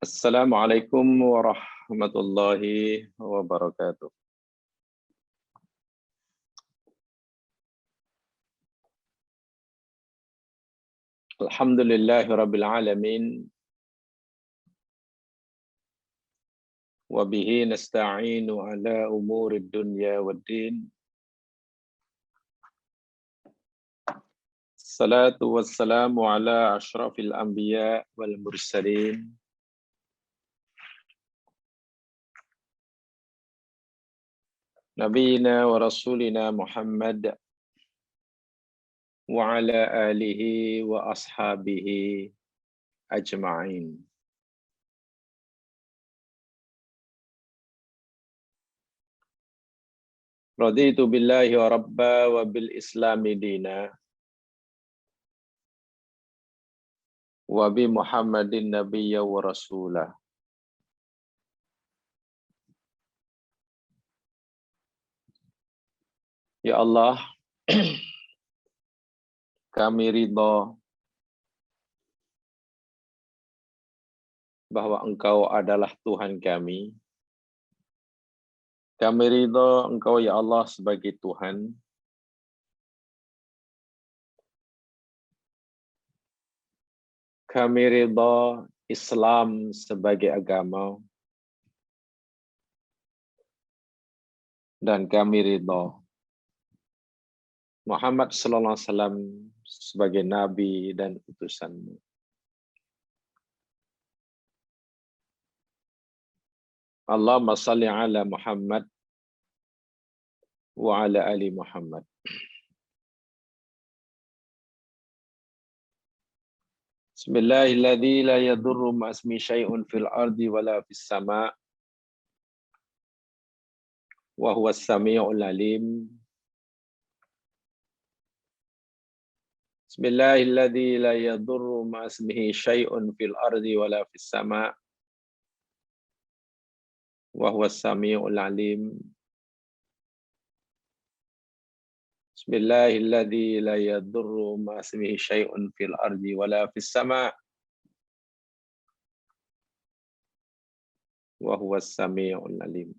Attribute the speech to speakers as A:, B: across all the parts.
A: Assalamualaikum warahmatullahi wabarakatuh. Alhamdulillahi rabbil alamin. Wa bihi nasta'inu ala umurid dunya waddin. Salatu wassalamu ala ashrafil anbiya wal mursalin. Nabiyina wa rasulina Muhammad wa ala alihi wa ashabihi ajma'in. Raditu billahi wa rabba wa bil islami dina wa bi Muhammadin nabiyya wa rasulah. Ya Allah, kami ridha bahwa Engkau adalah Tuhan kami. Kami ridha Engkau ya Allah sebagai Tuhan. Kami ridha Islam sebagai agama. Dan kami ridha Muhammad sallallahu alaihi wasallam sebagai nabi dan utusan-Mu. Allahumma salli ala Muhammad wa ala ali Muhammad. Bismillahilladzi la yadurru ma'asmi syai'un fil ardi wala fis sama' wa huwas sami'ul alim. Bismillahilladzi la yadurru ma'asmihi syai'un fil ardi wala fis sama' wa huwas sami'ul alim. Bismillahilladzi la yadurru ma'asmihi syai'un fil ardi wala fis sama' wa huwas sami'ul alim.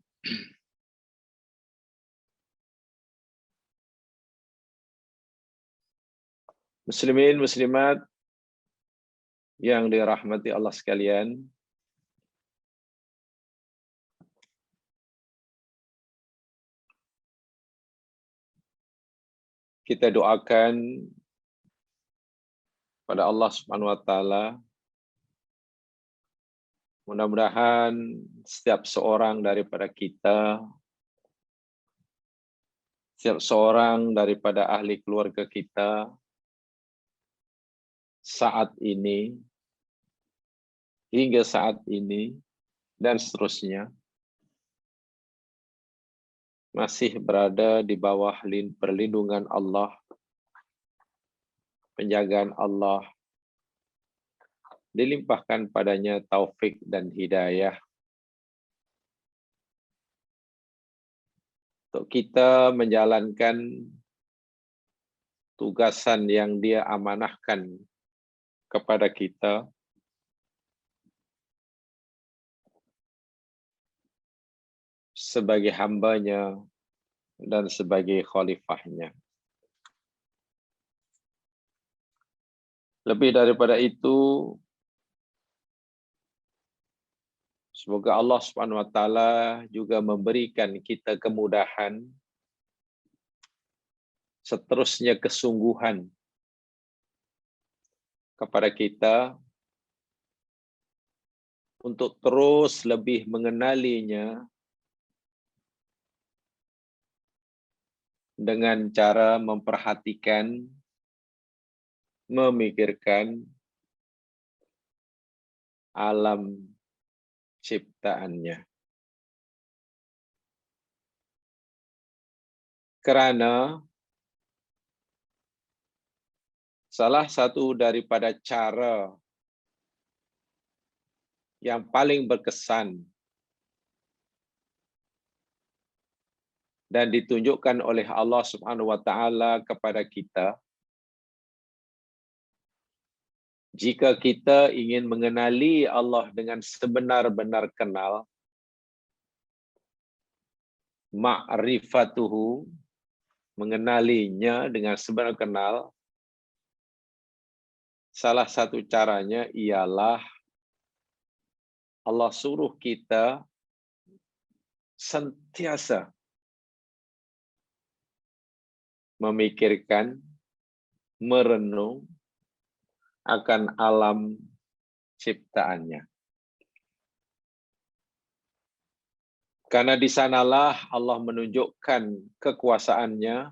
A: Muslimin muslimat yang dirahmati Allah sekalian, kita doakan pada Allah Subhanahu wa taala, mudah-mudahan setiap seorang daripada kita, setiap seorang daripada ahli keluarga kita saat ini, hingga saat ini, dan seterusnya, masih berada di bawah perlindungan Allah, penjagaan Allah, dilimpahkan padanya taufik dan hidayah untuk kita menjalankan tugasan yang Dia amanahkan kepada kita sebagai hambanya dan sebagai khalifahnya. Lebih daripada itu, semoga Allah Subhanahu wa taala juga memberikan kita kemudahan, seterusnya kesungguhan kepada kita untuk terus lebih mengenalinya dengan cara memperhatikan, memikirkan alam ciptaannya. Karena salah satu daripada cara yang paling berkesan dan ditunjukkan oleh Allah Subhanahu wa taala kepada kita Jika kita ingin mengenali Allah dengan sebenar-benar kenal, ma'rifatuhu, mengenalinya dengan sebenar kenal, salah satu caranya ialah Allah suruh kita sentiasa memikirkan, merenung akan alam ciptaannya. Karena di sanalah Allah menunjukkan kekuasaannya.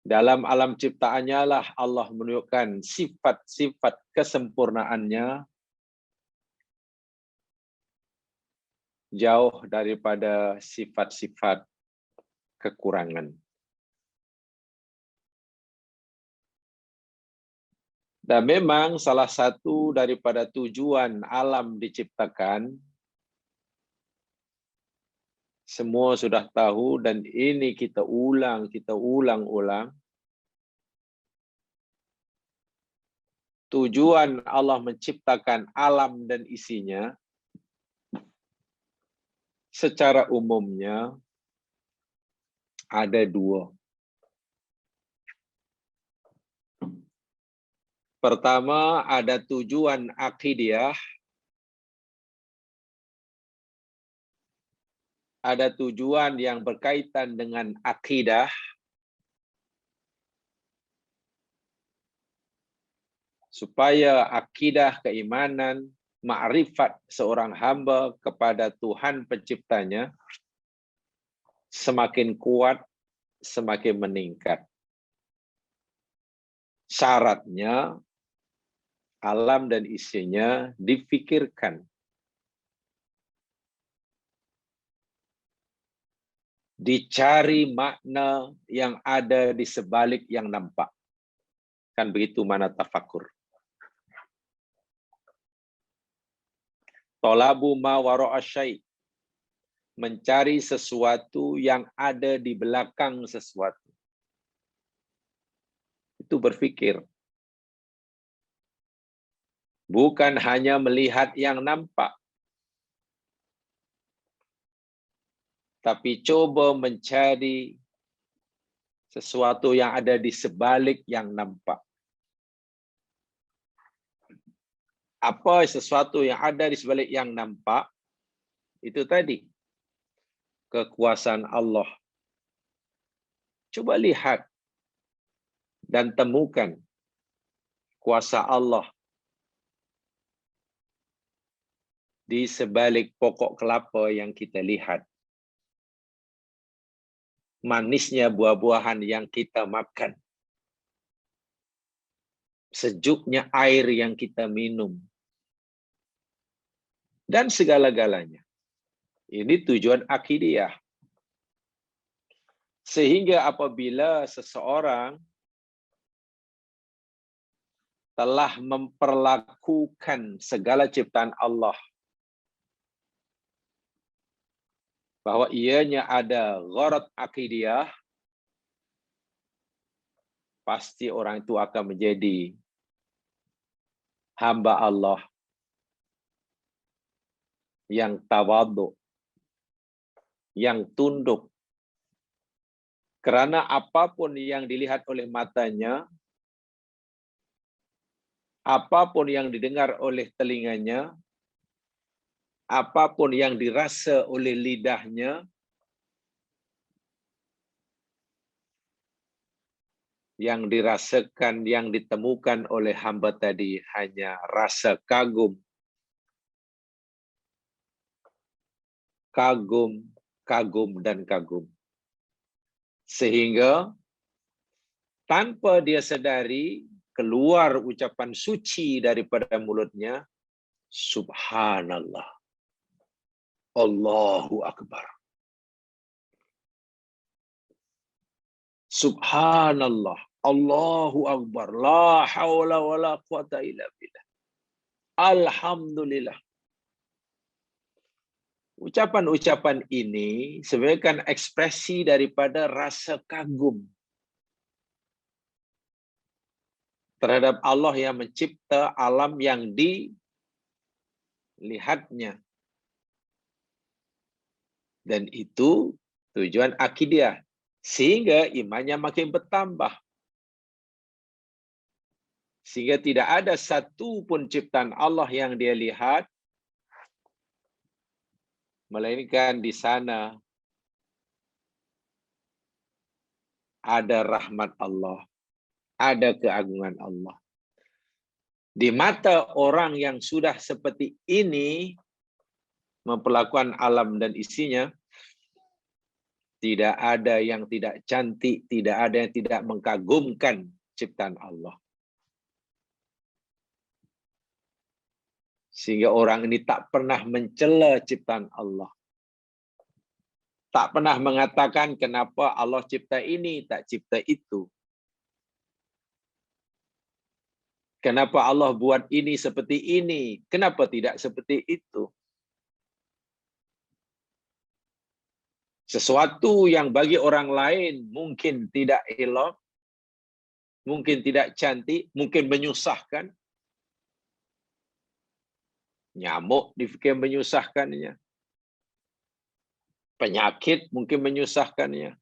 A: Dalam alam ciptaannya lah Allah menunjukkan sifat-sifat kesempurnaannya, jauh daripada sifat-sifat kekurangan. Dan memang salah satu daripada tujuan alam diciptakan, semua sudah tahu dan ini kita ulang-ulang. Tujuan Allah menciptakan alam dan isinya secara umumnya ada dua. Pertama, ada tujuan akidiyah, ada tujuan yang berkaitan dengan akidah, supaya akidah, keimanan, ma'rifat seorang hamba kepada Tuhan penciptanya semakin kuat, semakin meningkat. Syaratnya, alam dan isinya difikirkan. Dicari makna yang ada di sebalik yang nampak. Kan begitu mana tafakur. Talabu ma wara'a syai'. Mencari sesuatu yang ada di belakang sesuatu. Itu berfikir. Bukan hanya melihat yang nampak, tapi coba mencari sesuatu yang ada di sebalik yang nampak. Apa sesuatu yang ada di sebalik yang nampak? Itu tadi, kekuasaan Allah. Coba lihat dan temukan kuasa Allah di sebalik pokok kelapa yang kita lihat. Manisnya buah-buahan yang kita makan. Sejuknya air yang kita minum. Dan segala-galanya. Ini tujuan akidiyah. Sehingga apabila seseorang telah memperlakukan segala ciptaan Allah bahwa ianya ada gharad akidiyah, pasti orang itu akan menjadi hamba Allah yang tawadhu, yang tunduk. Karena apapun yang dilihat oleh matanya, apapun yang didengar oleh telinganya, apapun yang dirasa oleh lidahnya, yang dirasakan, yang ditemukan oleh hamba tadi hanya rasa kagum. Kagum, kagum, dan kagum. Sehingga tanpa dia sadari, keluar ucapan suci daripada mulutnya, Subhanallah. Allahu Akbar. Subhanallah. Allahu Akbar. La hawla wa la quwata illa billah. Alhamdulillah. Ucapan-ucapan ini sebenarnya kan ekspresi daripada rasa kagum. terhadap Allah yang mencipta alam yang dilihatnya. Dan itu tujuan akidah. Sehingga imannya makin bertambah. Sehingga tidak ada satu pun ciptaan Allah yang dia lihat, melainkan di sana ada rahmat Allah, ada keagungan Allah. Di mata orang yang sudah seperti ini, memperlakukan alam dan isinya, tidak ada yang tidak cantik, tidak ada yang tidak mengagumkan ciptaan Allah. Sehingga orang ini tak pernah mencela ciptaan Allah. Tak pernah mengatakan kenapa Allah cipta ini, tak cipta itu. Kenapa Allah buat ini seperti ini, kenapa tidak seperti itu. Sesuatu yang bagi orang lain mungkin tidak elok, mungkin tidak cantik, mungkin menyusahkan. Nyamuk difikir menyusahkannya. Penyakit mungkin menyusahkannya.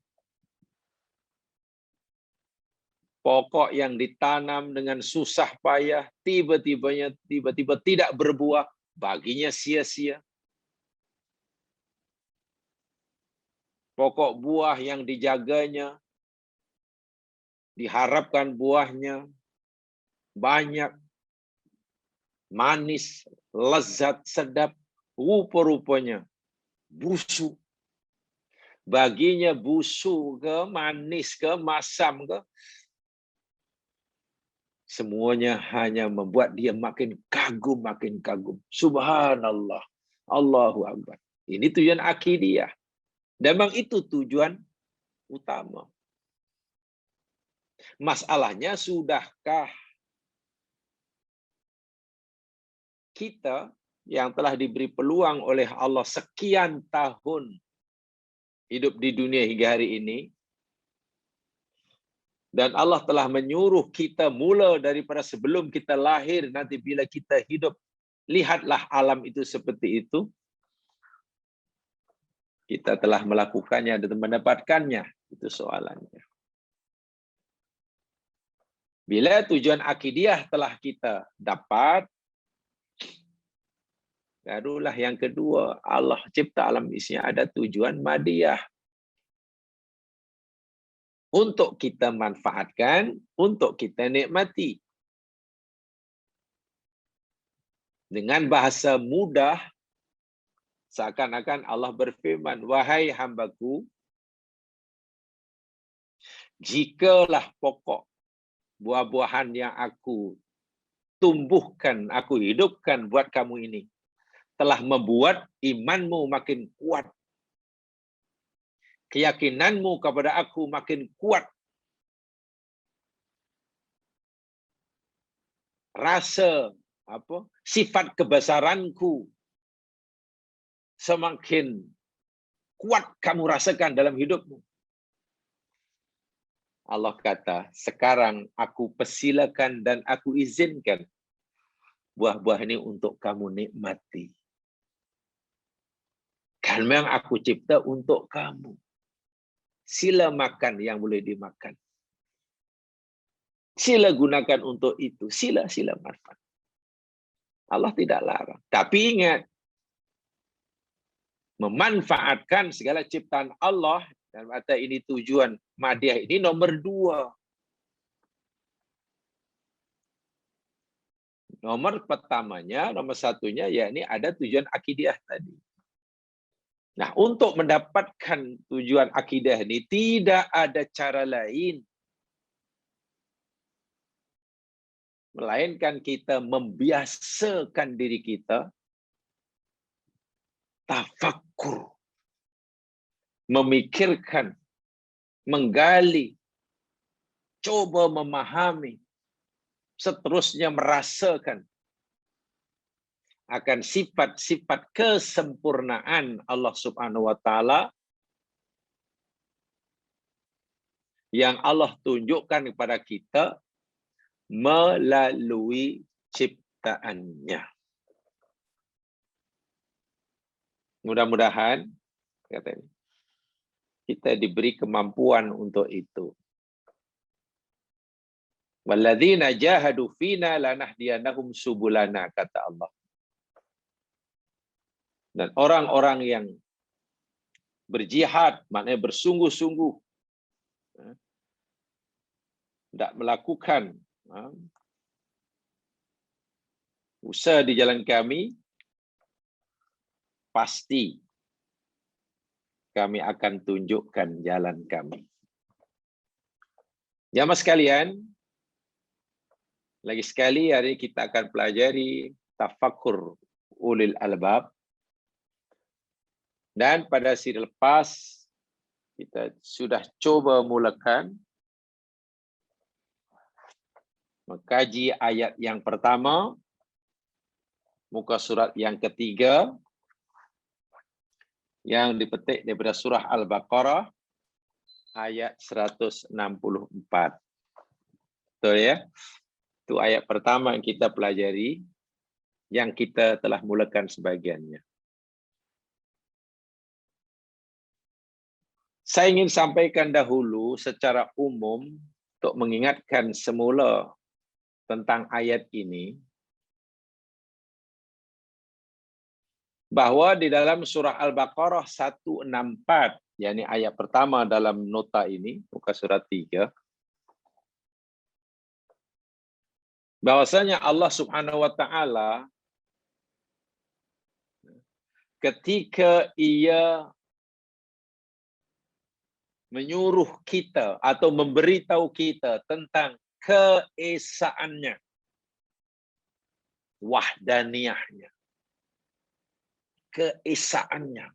A: Pokok yang ditanam dengan susah payah, tiba-tiba tidak berbuah, baginya sia-sia. Pokok buah yang dijaganya, diharapkan buahnya banyak, manis, lezat, sedap, rupa-rupanya busuk. Baginya busuk ke, manis ke, masam ke, semuanya hanya membuat dia makin kagum, makin kagum. Subhanallah, Allahu Akbar. Ini tujuan akidiyah. Dan memang itu tujuan utama. Masalahnya, sudahkah kita yang telah diberi peluang oleh Allah sekian tahun hidup di dunia hingga hari ini, dan Allah telah menyuruh kita mula daripada sebelum kita lahir, nanti bila kita hidup, lihatlah alam itu seperti itu. Kita telah melakukannya dan mendapatkannya. Itu soalannya. Bila tujuan akidiyah telah kita dapat, barulah yang kedua, Allah cipta alam isinya ada tujuan madiyah. Untuk kita manfaatkan, untuk kita nikmati. Dengan bahasa mudah, seakan-akan Allah berfirman, wahai hambaku, jikalah pokok buah-buahan yang aku tumbuhkan, aku hidupkan buat kamu ini, telah membuat imanmu makin kuat, keyakinanmu kepada aku makin kuat, rasa sifat kebesaranku semakin kuat kamu rasakan dalam hidupmu. Allah kata, sekarang aku persilakan dan aku izinkan buah-buah ini untuk kamu nikmati. Kan memang aku cipta untuk kamu. Sila makan yang boleh dimakan. Sila gunakan untuk itu. Sila manfaat. Allah tidak larang. Tapi ingat, memanfaatkan segala ciptaan Allah, dan kata ini tujuan madiyah ini nomor 2. Nomor pertamanya, nomor satunya, yakni ada tujuan akidiyah tadi. Nah, untuk mendapatkan tujuan akidah ini, tidak ada cara lain melainkan kita membiasakan diri kita tafakkur, memikirkan, menggali, coba memahami, seterusnya merasakan akan sifat-sifat kesempurnaan Allah Subhanahu wa taala yang Allah tunjukkan kepada kita melalui ciptaannya. Mudah-mudahan kata ini, kita diberi kemampuan untuk itu. Walladzina jahadu fina lanahdiyanahum subulana, kata Allah. Dan orang-orang yang berjihad, maknanya bersungguh-sungguh, tidak melakukan usaha di jalan kami, pasti kami akan tunjukkan jalan kami. Jamaah sekalian, lagi sekali hari kita akan pelajari tafakkur ulil albab. Dan pada siri lepas, kita sudah coba mulakan mengkaji ayat yang pertama, muka surat yang ketiga, yang dipetik daripada surah Al-Baqarah, ayat 164. Betul ya? Itu ayat pertama yang kita pelajari, yang kita telah mulakan sebagiannya. Saya ingin sampaikan dahulu secara umum untuk mengingatkan semula tentang ayat ini, bahwa di dalam surah Al-Baqarah 164, yakni ayat pertama dalam nota ini, muka surat 3, bahwasanya Allah Subhanahu wa taala ketika ia menyuruh kita atau memberitahu kita tentang keesaannya, wahdaniyahnya, keesaannya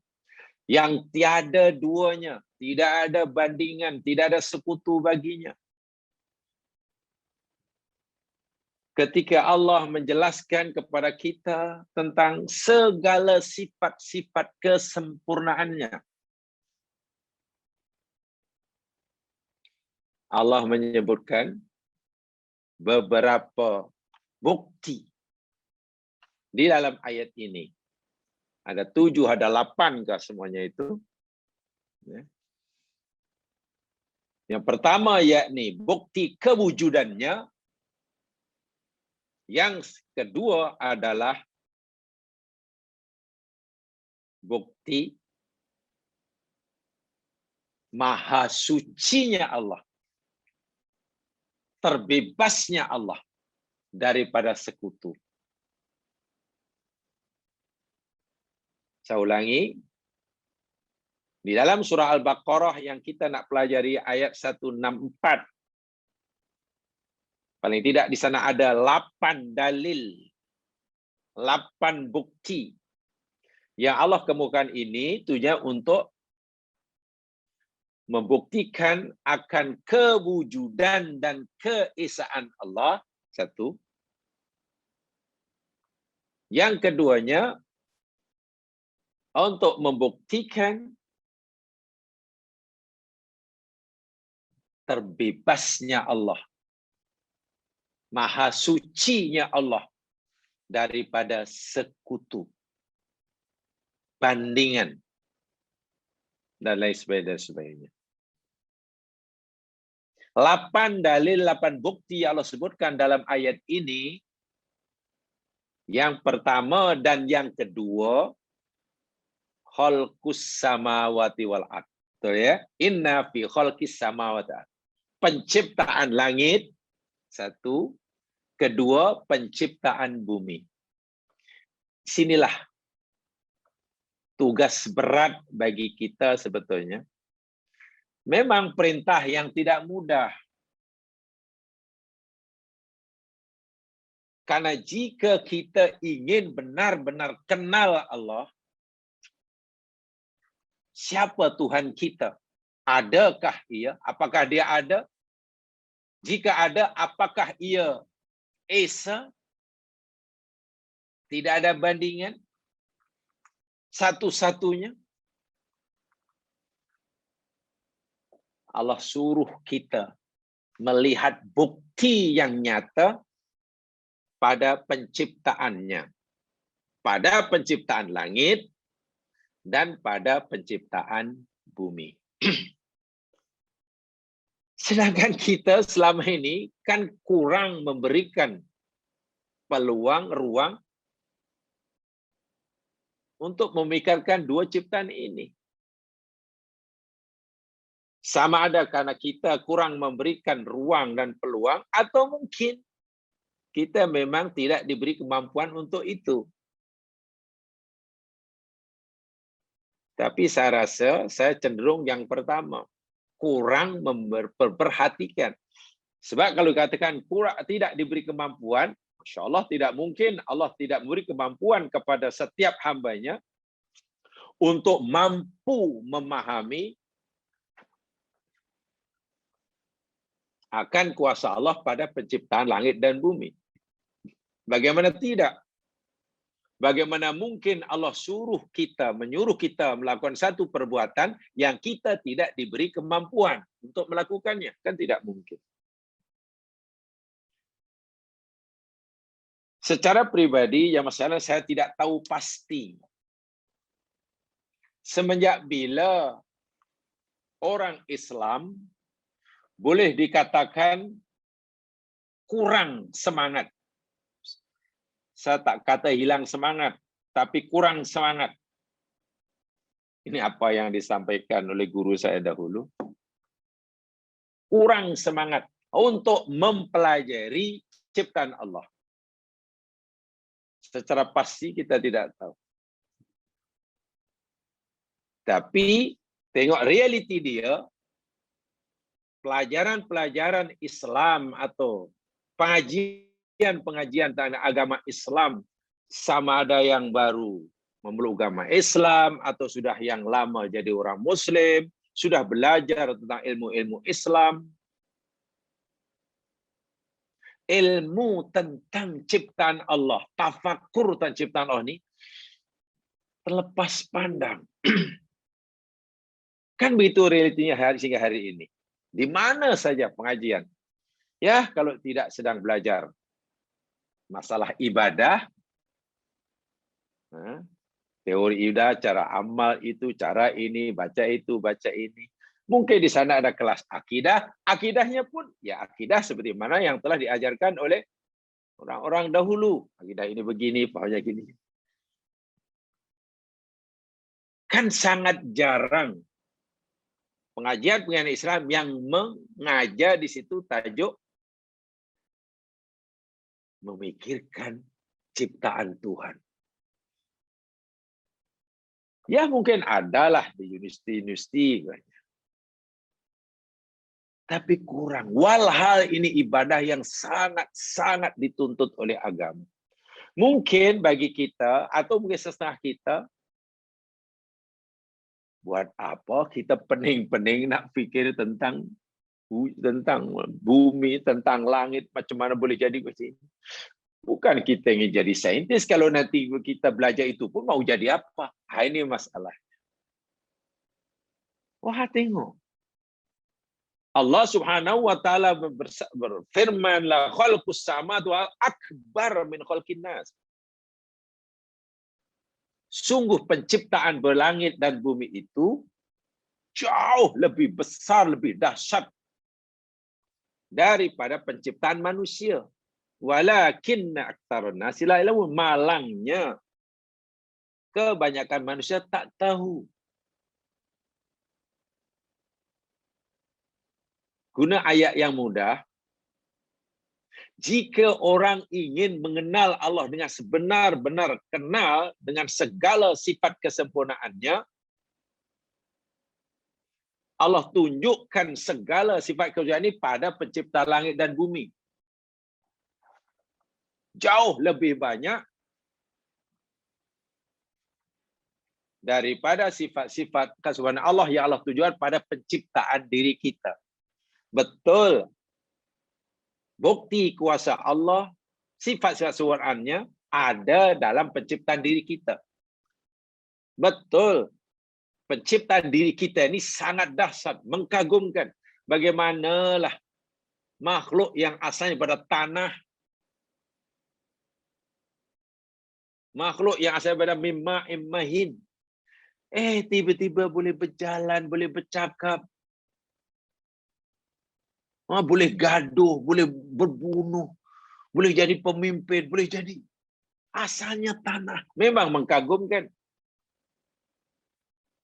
A: yang tiada duanya, tidak ada bandingan, tidak ada sekutu baginya. Ketika Allah menjelaskan kepada kita tentang segala sifat-sifat kesempurnaannya, Allah menyebutkan beberapa bukti di dalam ayat ini. Ada 7, ada 8 kah semuanya itu? Yang pertama yakni bukti kewujudannya. Yang kedua adalah bukti maha sucinya Allah, terbebasnya Allah daripada sekutu. Saya ulangi, di dalam surah Al-Baqarah yang kita nak pelajari ayat 164, paling tidak di sana ada 8 dalil, 8 bukti yang Allah kemukakan ini tujuannya untuk membuktikan akan kewujudan dan keesaan Allah, satu. Yang keduanya, untuk membuktikan terbebasnya Allah, maha sucinya Allah daripada sekutu, bandingan, dan lain sebagainya. 8 dalil, 8 bukti yang Allah sebutkan dalam ayat ini. Yang pertama dan yang kedua, khalqus samawati wal ardh. Betul ya? Inna fi khalqis samawati. Penciptaan langit, satu. Kedua, penciptaan bumi. Sinilah tugas berat bagi kita sebetulnya. Memang perintah yang tidak mudah. Karena jika kita ingin benar-benar kenal Allah, siapa Tuhan kita? Adakah ia? Apakah dia ada? Jika ada, apakah ia esa? Tidak ada bandingan? Satu-satunya? Allah suruh kita melihat bukti yang nyata pada penciptaannya, pada penciptaan langit dan pada penciptaan bumi. Sedangkan kita selama ini kan kurang memberikan peluang, ruang untuk memikirkan dua ciptaan ini. Sama ada karena kita kurang memberikan ruang dan peluang, atau mungkin kita memang tidak diberi kemampuan untuk itu. Tapi saya rasa saya cenderung yang pertama, kurang memperhatikan. Sebab kalau katakan kurang, tidak diberi kemampuan, Masya Allah tidak mungkin Allah tidak memberi kemampuan kepada setiap hambanya untuk mampu memahami akan kuasa Allah pada penciptaan langit dan bumi. Bagaimana tidak? Bagaimana mungkin Allah menyuruh kita melakukan satu perbuatan yang kita tidak diberi kemampuan untuk melakukannya? Kan tidak mungkin. Secara pribadi, yang masalah saya tidak tahu pasti. Semenjak bila orang Islam boleh dikatakan kurang semangat. Saya tak kata hilang semangat, tapi kurang semangat. Ini apa yang disampaikan oleh guru saya dahulu. Kurang semangat untuk mempelajari ciptaan Allah. Secara pasti kita tidak tahu. Tapi tengok realiti dia, pelajaran-pelajaran Islam atau pengajian tentang agama Islam, sama ada yang baru memeluk agama Islam atau sudah yang lama jadi orang Muslim, sudah belajar tentang ilmu-ilmu Islam, ilmu tentang ciptaan Allah, tafakur tentang ciptaan Allah ini terlepas pandang. Kan begitu realitinya sehingga hari ini. Di mana saja pengajian. Ya, kalau tidak sedang belajar masalah ibadah, teori ibadah, cara amal itu, cara ini, baca itu, baca ini. Mungkin di sana ada kelas akidah. Akidahnya pun, ya akidah seperti mana yang telah diajarkan oleh orang-orang dahulu. Akidah ini begini, pahamnya gini. Kan sangat jarang pengajian Islam yang mengajar di situ tajuk memikirkan ciptaan Tuhan. Ya mungkin adalah di universiti. Tapi kurang. Walhal ini ibadah yang sangat-sangat dituntut oleh agama. Mungkin bagi kita, atau mungkin setengah kita, buat apa kita pening-pening nak fikir tentang bumi, tentang langit, macam mana boleh jadi macam ini. Bukan kita ingin jadi saintis, kalau nanti kita belajar itu pun mau jadi apa? Ini masalah. Wah, tengok. Allah Subhanahu wa taala berfirman, la khalqus samawati wal akbar min khalqin nas. Sungguh penciptaan berlangit dan bumi itu jauh lebih besar, lebih dahsyat daripada penciptaan manusia. Walakinna aktsarun nasi la ya'lamun. Malangnya kebanyakan manusia tak tahu. Guna ayat yang mudah, jika orang ingin mengenal Allah dengan sebenar-benar kenal dengan segala sifat kesempurnaannya, Allah tunjukkan segala sifat kemuliaan ini pada pencipta langit dan bumi. Jauh lebih banyak daripada sifat-sifat kesempurnaan Allah yang Allah tunjukkan pada penciptaan diri kita. Betul. Bukti kuasa Allah, sifat-sifat kesempurnaannya ada dalam penciptaan diri kita. Betul. Penciptaan diri kita ini sangat dahsyat, mengagumkan. Bagaimanalah makhluk yang asalnya pada tanah, makhluk yang asalnya pada mimma immahin, tiba-tiba boleh berjalan, boleh bercakap, boleh gaduh, boleh berbunuh, boleh jadi pemimpin, boleh jadi asalnya tanah. Memang mengagumkan.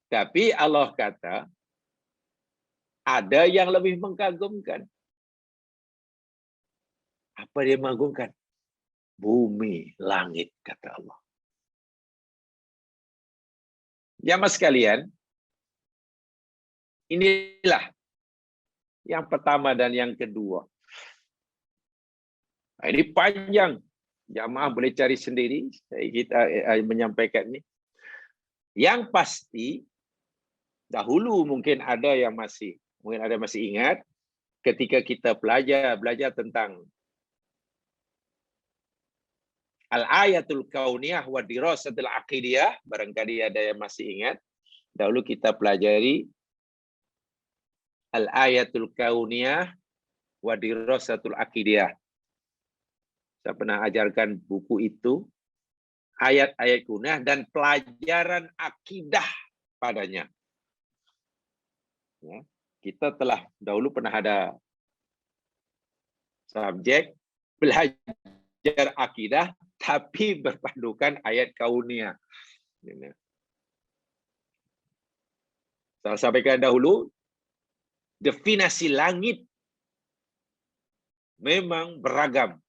A: Tapi Allah kata, ada yang lebih mengagumkan. Apa dia mengagumkan? Bumi, langit, kata Allah. Jamaah sekalian, inilah yang pertama dan yang kedua. Ini panjang. Jamaah boleh cari sendiri. Kita menyampaikan ini. Yang pasti, dahulu mungkin ada yang masih ingat, ketika kita belajar tentang Al-Ayatul Kauniyah wa Dirasatul Aqidiyah, barangkali ada yang masih ingat. Dahulu kita pelajari Al-Ayatul Kauniyah wa Dirasatul Aqidiyah. Saya pernah ajarkan buku itu, ayat-ayat kauniyah dan pelajaran akidah padanya. Ya, kita telah dahulu pernah ada subjek belajar akidah, tapi berpandukan ayat kauniyah. Saya sampaikan dahulu, definisi langit memang beragam.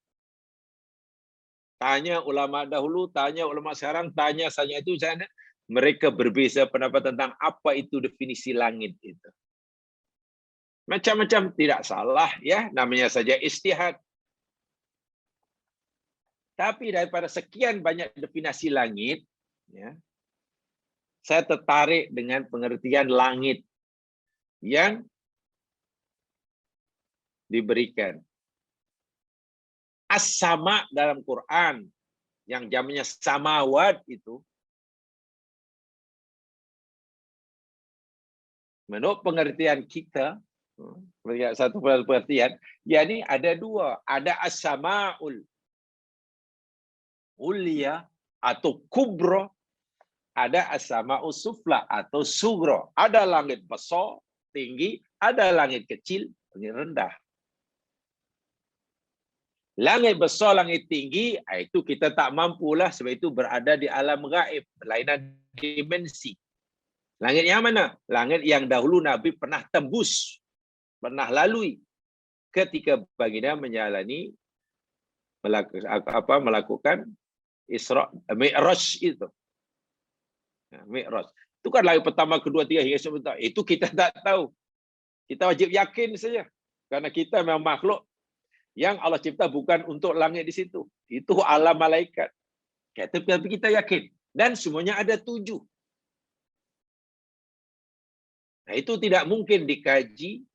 A: Tanya ulama dahulu, tanya ulama sekarang, tanya saja itu sana, mereka berbeza pendapat tentang apa itu definisi langit itu. Macam-macam, tidak salah ya, namanya saja ijtihad. Tapi daripada sekian banyak definisi langit, ya, saya tertarik dengan pengertian langit yang diberikan. As-sama dalam Quran, yang jamaknya samawat itu, menurut pengertian kita, satu pengertian, yakni ada dua. Ada as-sama'ul ulia atau kubro, ada as-sama'us sufla atau sugro. Ada langit besar, tinggi, ada langit kecil, langit rendah. Langit besar, langit tinggi, itu kita tak mampulah, sebab itu berada di alam gaib, berlainan dimensi. Langit yang mana? Langit yang dahulu Nabi pernah tembus, pernah lalui ketika baginda menjalani melakukan Isra Mi'raj itu. Mi'raj. Itu kan langit pertama, kedua, tiga hingga sebentar. Itu kita tak tahu. Kita wajib yakin saja. Karena kita memang makhluk yang Allah cipta bukan untuk langit di situ. Itu alam malaikat. Tapi kita yakin. Dan semuanya ada 7. Nah, itu tidak mungkin dikaji,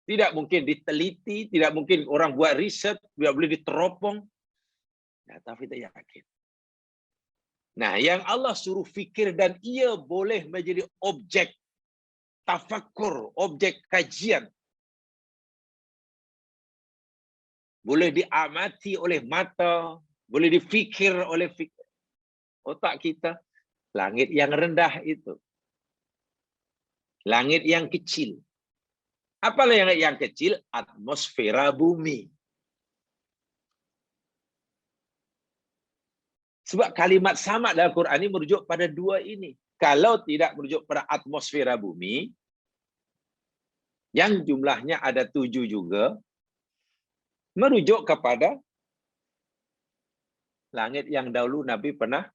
A: tidak mungkin diteliti, tidak mungkin orang buat riset, tidak boleh diteropong. Nah, tapi kita yakin. Nah, yang Allah suruh fikir dan ia boleh menjadi objek tafakur, objek kajian. Boleh diamati oleh mata, boleh difikir oleh otak kita. Langit yang rendah itu. Langit yang kecil. Apalah yang kecil? Atmosfera bumi. Sebab kalimat sama dalam Quran ini merujuk pada 2 ini. Kalau tidak merujuk pada atmosfera bumi, yang jumlahnya ada 7 juga, merujuk kepada langit yang dahulu Nabi pernah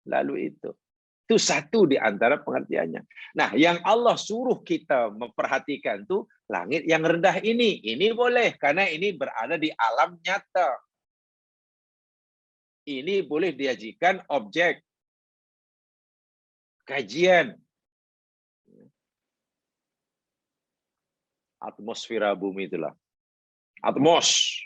A: lalu itu. Itu satu di antara pengertiannya. Nah, yang Allah suruh kita memperhatikan itu langit yang rendah ini. Ini boleh karena ini berada di alam nyata. Ini boleh diajikan objek kajian. Atmosfera bumi itulah. Atmos.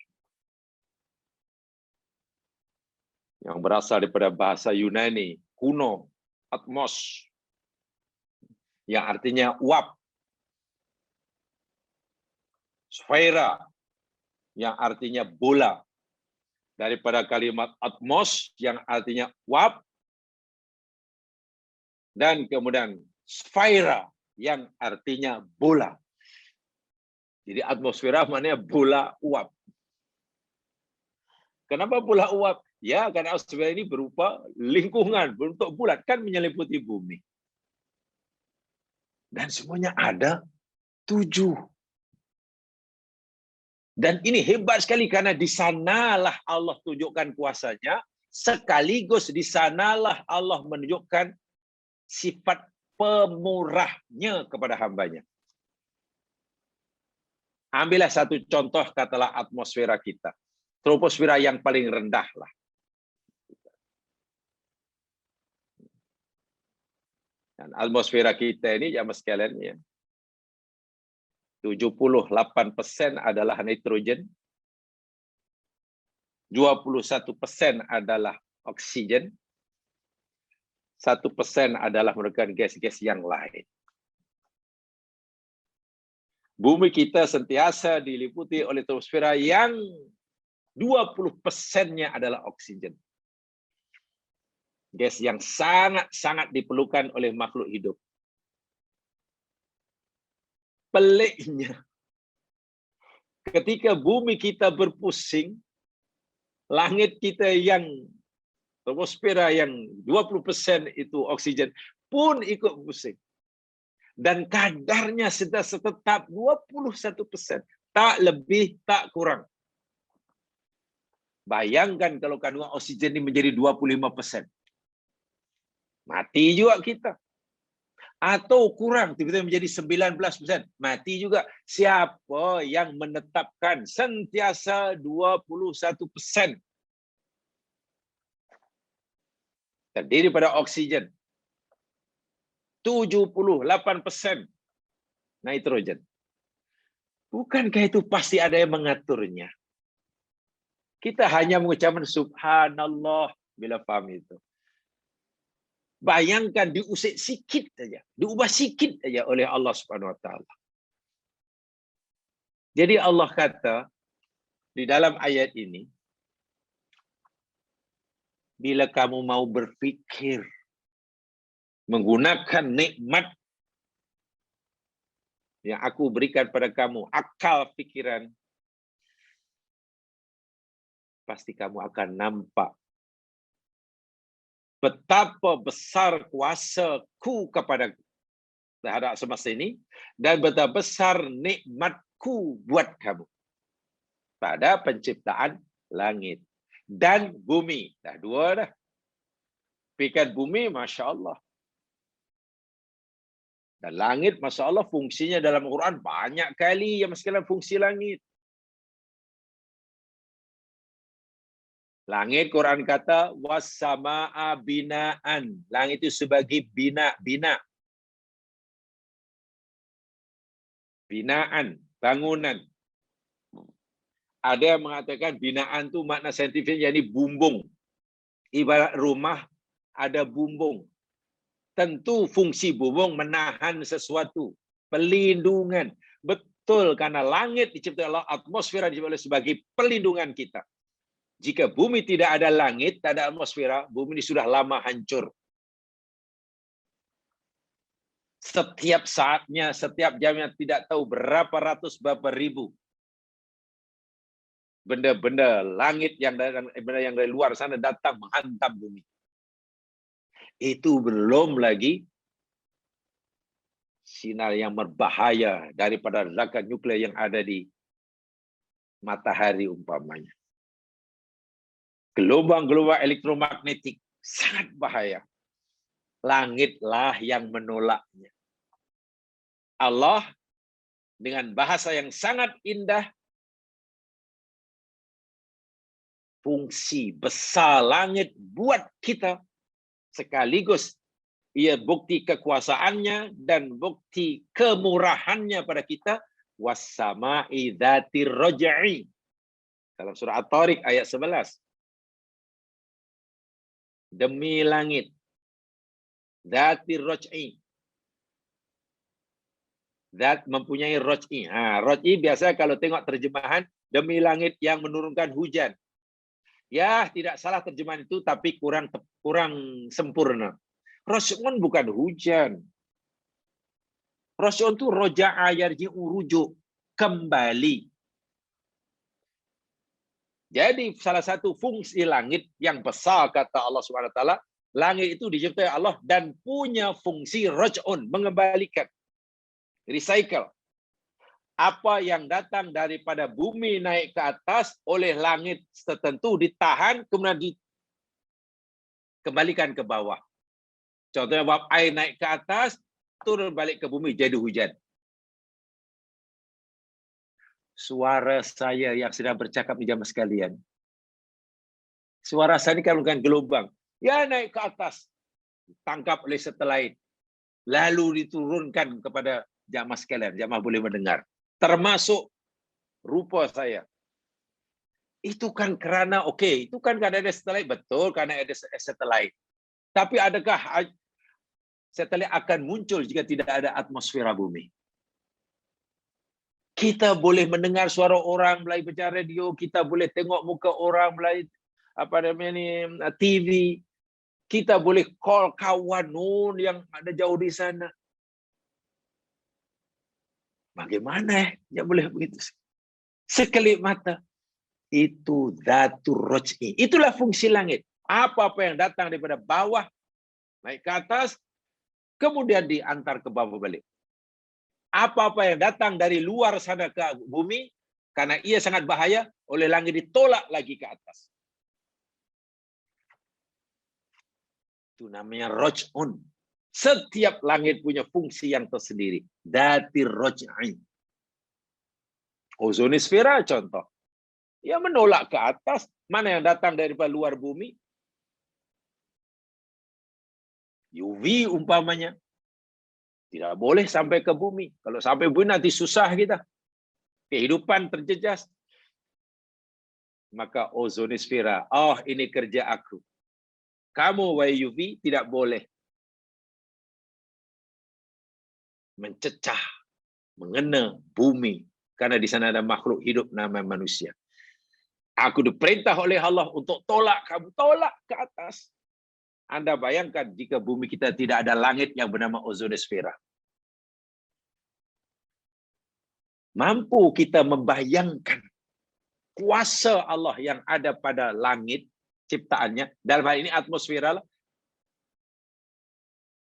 A: Yang berasal daripada bahasa Yunani kuno. Atmos. Yang artinya uap. sfera yang artinya bola, daripada kalimat atmos yang artinya uap, dan kemudian sfera yang artinya bola. Jadi atmosfera maknanya bola uap. Kenapa bola uap? Ya, karena atmosfera ini berupa lingkungan, berbentuk bulat, kan menyeliputi bumi. Dan semuanya ada 7. Dan ini hebat sekali karena di sanalah Allah tunjukkan kuasanya, sekaligus di sanalah Allah menunjukkan sifat pemurahnya kepada hambanya. Ambillah satu contoh, katalah atmosfera kita. Troposfera yang paling rendah lah. Dan atmosfera kita ini, jamaah sekalian, ya, 78% adalah nitrogen, 21% adalah oksigen, 1% adalah merupakan gas-gas yang lain. Bumi kita sentiasa diliputi oleh troposfera yang 20%-nya adalah oksigen. Gas yang sangat-sangat diperlukan oleh makhluk hidup. Peliknya, ketika bumi kita berpusing, langit kita yang troposfera yang 20% itu oksigen pun ikut pusing. Dan kadarnya sudah tetap 21%. Tak lebih, tak kurang. Bayangkan kalau kandungan oksigen ini menjadi 25%. Mati juga kita. Atau kurang, tiba-tiba menjadi 19%. Mati juga. Siapa yang menetapkan sentiasa 21%? Terdiri pada oksigen. 78% nitrogen. Bukankah itu pasti ada yang mengaturnya? Kita hanya mengucapkan subhanallah bila paham itu. Bayangkan diusik sikit saja, diubah sikit saja oleh Allah Subhanahu wa taala. Jadi Allah kata di dalam ayat ini, bila kamu mau berfikir menggunakan nikmat yang aku berikan pada kamu, akal pikiran, pasti kamu akan nampak betapa besar kuasaku terhadap semesta ini, dan betapa besar nikmatku buat kamu pada penciptaan langit dan bumi. Dah dua dah. Pikat bumi, Masya Allah. Dan langit, Masya Allah, fungsinya dalam Al-Quran banyak kali yang sekalian fungsi langit. Langit, Quran kata, wassama'a binaan. Langit itu sebagai bina. Binaan, bangunan. Ada yang mengatakan binaan itu makna saintifik, yakni bumbung. Ibarat rumah ada bumbung. Tentu fungsi bumbung menahan sesuatu. Pelindungan. Betul, karena langit diciptakan Allah, atmosfera diciptakan sebagai pelindungan kita. Jika bumi tidak ada langit, tak ada atmosfera, bumi ini sudah lama hancur. Setiap saatnya, setiap jamnya, tidak tahu berapa ratus, berapa ribu benda-benda langit yang dari luar sana datang menghantam bumi. Itu belum lagi sinar yang berbahaya daripada ledakan nuklir yang ada di matahari umpamanya. Gelombang-gelombang elektromagnetik sangat bahaya. Langitlah yang menolaknya. Allah dengan bahasa yang sangat indah, fungsi besar langit buat kita, sekaligus ia bukti kekuasaannya dan bukti kemurahannya pada kita. Wassama'i dzatir raj'i. Dalam surah At-Tariq ayat 11. Demi langit, dzatir raj'i, Zat mempunyai roj'i. Roj'i biasa kalau tengok terjemahan, demi langit yang menurunkan hujan. Ya, tidak salah terjemahan itu, tapi kurang sempurna. Roj'un bukan hujan. Roj'un itu roja'a yarji'u, rujuk, kembali. Jadi salah satu fungsi langit yang besar, kata Allah Subhanahu wa taala, langit itu diciptai Allah dan punya fungsi roj'un, mengembalikan. Recycle. Apa yang datang daripada bumi naik ke atas oleh langit tertentu ditahan, kemudian dikembalikan ke bawah. Contohnya bab air naik ke atas, turun balik ke bumi jadi hujan. Suara saya yang sedang bercakap di jamaah sekalian. Suara saya ini kan bukan gelombang. Ya naik ke atas, tangkap oleh satelit, lalu diturunkan kepada jamaah sekalian. Jamaah boleh mendengar. Termasuk rupa saya. Itu kan karena, itu kan karena ada satelit. Betul, karena ada satelit. Tapi adakah satelit akan muncul jika tidak ada atmosfera bumi? Kita boleh mendengar suara orang melalui penyiaran radio, kita boleh tengok muka orang melalui TV, kita boleh call kawan yang ada jauh di sana. Bagaimana dia boleh begitu? Sekelip mata. Itu dhatur roj'i. Itulah fungsi langit. Apa-apa yang datang daripada bawah, naik ke atas, kemudian diantar ke bawah balik. Apa-apa yang datang dari luar sana ke bumi, karena ia sangat bahaya, oleh langit ditolak lagi ke atas. Itu namanya roj'un. Setiap langit punya fungsi yang tersendiri. Dhatir roj'i. Ozonosfera contoh. Ya menolak ke atas. Mana yang datang daripada luar bumi? UV umpamanya. Tidak boleh sampai ke bumi. Kalau sampai bumi nanti susah kita. Kehidupan terjejas. Maka ozonosfera. Oh, ini kerja aku. Kamu UV tidak boleh mencecah, mengena bumi. Karena di sana ada makhluk hidup nama manusia. Aku diperintah oleh Allah untuk tolak kamu. Tolak ke atas. Anda bayangkan jika bumi kita tidak ada langit yang bernama ozonosfera. Mampu kita membayangkan kuasa Allah yang ada pada langit ciptaannya, dalam hal ini atmosfera lah.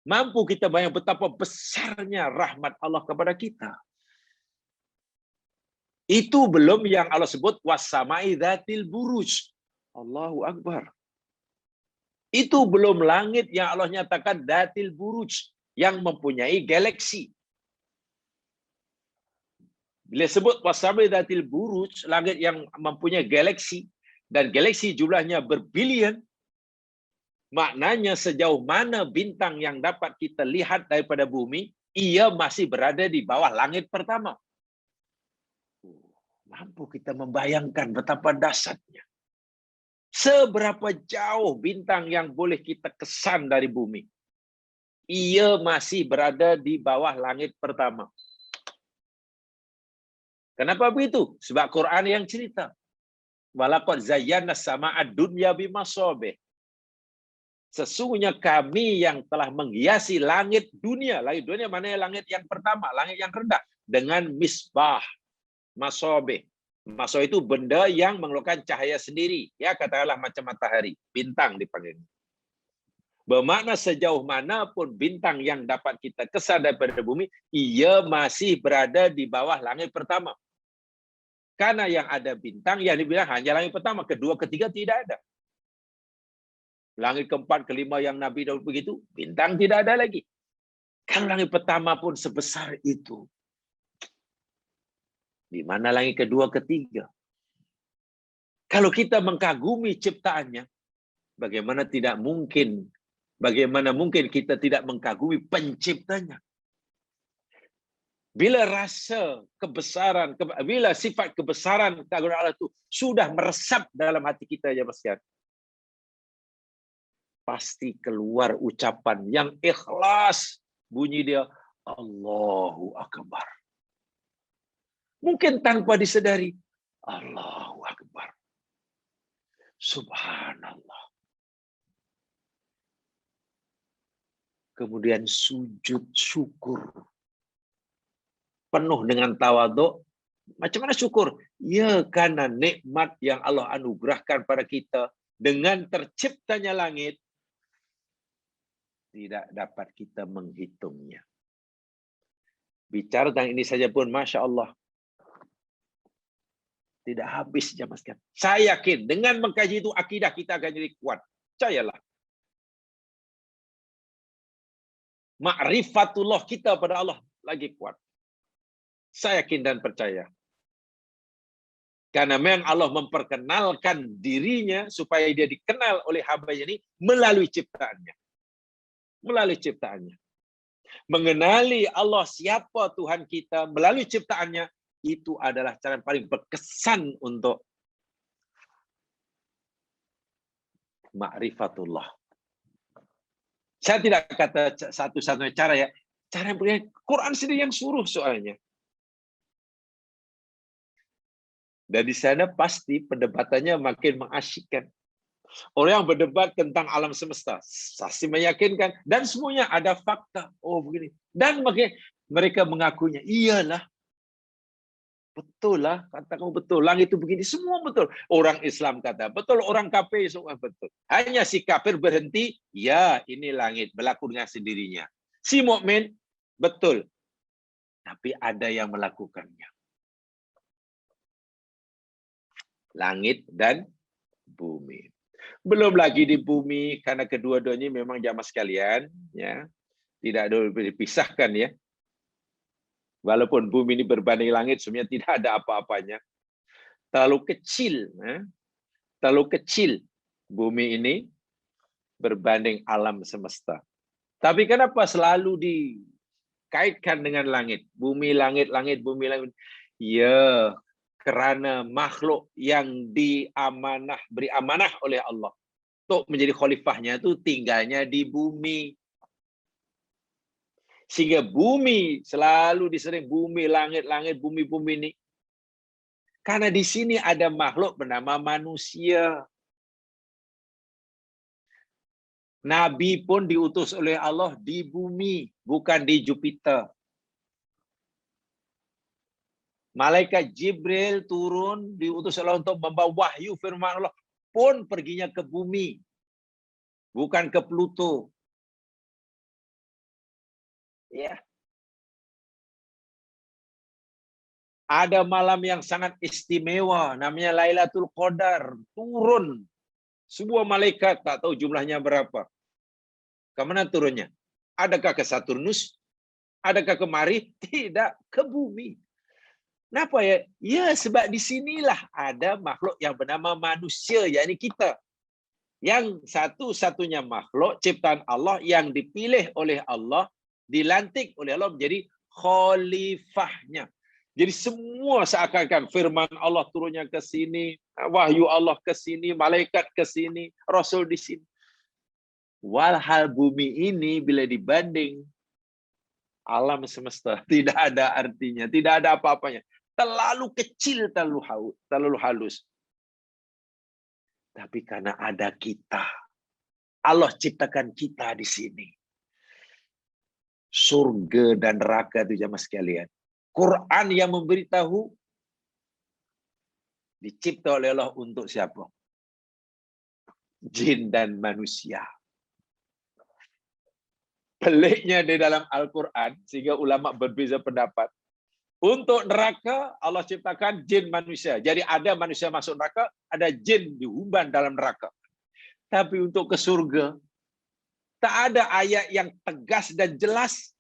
A: Mampu kita bayangkan betapa besarnya rahmat Allah kepada kita. Itu belum yang Allah sebut was-sama'i dzatil buruj. Allahu Akbar. Itu belum langit yang Allah nyatakan dzatil buruj, yang mempunyai galaksi. Bila sebut was-sama'i dzatil buruj, langit yang mempunyai galaksi, dan galaksi jumlahnya berbilion, maknanya sejauh mana bintang yang dapat kita lihat daripada bumi, ia masih berada di bawah langit pertama. Mampu kita membayangkan betapa dahsyatnya. Seberapa jauh bintang yang boleh kita kesan dari bumi, ia masih berada di bawah langit pertama. Kenapa begitu? Sebab Quran yang cerita. Walaqad zayyana sama'ad dunya bimasabih. Sesungguhnya kami yang telah menghiasi langit dunia. Langit dunia mana langit yang pertama, langit yang rendah. Dengan misbah, masabih. Masabih itu benda yang mengeluarkan cahaya sendiri. Ya, katakanlah macam matahari. Bintang dipanggil. Bermakna sejauh mana pun bintang yang dapat kita kesan daripada bumi, ia masih berada di bawah langit pertama. Karena yang ada bintang, yang dibilang hanya langit pertama. Kedua, ketiga tidak ada. Langit keempat, kelima yang Nabi Daud begitu, bintang tidak ada lagi. Kalau langit pertama pun sebesar itu, di mana langit kedua, ketiga? Kalau kita mengkagumi ciptaannya, bagaimana mungkin kita tidak mengkagumi penciptanya? Bila rasa kebesaran, bila sifat kebesaran keagungan Allah itu sudah meresap dalam hati kita, ya Mas, pasti keluar ucapan yang ikhlas. Bunyi dia, Allahu Akbar. Mungkin tanpa disadari. Allahu Akbar. Subhanallah. Kemudian sujud syukur. Penuh dengan tawaduk. Macam mana syukur? Ya, karena nikmat yang Allah anugerahkan pada kita dengan terciptanya langit, tidak dapat kita menghitungnya. Bicara tentang ini saja pun, Masya Allah, tidak habis jamaah sekalian. Saya yakin dengan mengkaji itu akidah kita akan jadi kuat. Percayalah. Ma'rifatullah kita pada Allah lagi kuat. Saya yakin dan percaya. Karena memang Allah memperkenalkan dirinya supaya dia dikenal oleh hamba-Nya ini melalui ciptaannya. Melalui ciptaannya. Mengenali Allah siapa Tuhan kita melalui ciptaannya, itu adalah cara yang paling berkesan untuk ma'rifatullah. Saya tidak kata satu-satunya cara ya. Cara yang punya Quran sendiri yang suruh soalnya. Dan di sana pasti perdebatannya makin mengasyikkan. Orang yang berdebat tentang alam semesta, pasti meyakinkan. Dan semuanya ada fakta. Oh begini. Dan mereka mengakunya, iyalah. Betul lah, kata kamu betul. Langit itu begini, semua betul. Orang Islam kata betul, orang kafir semua betul. Hanya si kafir berhenti, ya ini langit, berlaku dengan sendirinya. Si mukmin betul. Tapi ada yang melakukannya. Langit dan bumi. Belum lagi di bumi, karena kedua-duanya memang jamaah sekalian, ya tidak ada dipisahkan ya. Walaupun bumi ini berbanding langit, sebenarnya tidak ada apa-apanya. Terlalu kecil bumi ini berbanding alam semesta. Tapi kenapa selalu dikaitkan dengan langit? Bumi, langit, langit, bumi, langit. Ya, karena makhluk yang beri amanah oleh Allah untuk menjadi khalifahnya itu tinggalnya di bumi. Sehingga bumi selalu disering bumi, langit, langit, bumi, bumi ini. Karena di sini ada makhluk bernama manusia. Nabi pun diutus oleh Allah di bumi, bukan di Jupiter. Malaikat Jibril turun diutus Allah untuk membawa wahyu firman Allah pun perginya ke bumi, bukan ke Pluto. Ya. Ada malam yang sangat istimewa, namanya Lailatul Qadar, turun sebuah malaikat, tak tahu jumlahnya berapa. Kemana turunnya? Adakah ke Saturnus? Adakah ke Mari? Tidak, ke bumi. Kenapa ya? Ya, sebab disinilah ada makhluk yang bernama manusia, yakni kita. Yang satu-satunya makhluk ciptaan Allah yang dipilih oleh Allah, dilantik oleh Allah menjadi khalifahnya. Jadi semua seakan-akan firman Allah turunnya ke sini, wahyu Allah ke sini, malaikat ke sini, rasul di sini. Walhal bumi ini bila dibanding alam semesta tidak ada artinya, tidak ada apa-apanya. Terlalu kecil, terlalu halus. Tapi karena ada kita, Allah ciptakan kita di sini. Surga dan neraka itu jamaah sekalian. Quran yang memberitahu dicipta oleh Allah untuk siapa? Jin dan manusia. Peliknya di dalam Al-Quran, sehingga ulama berbeza pendapat. Untuk neraka, Allah ciptakan jin manusia. Jadi ada manusia masuk neraka, ada jin diumban dalam neraka. Tapi untuk ke surga, tak ada ayat yang tegas dan jelas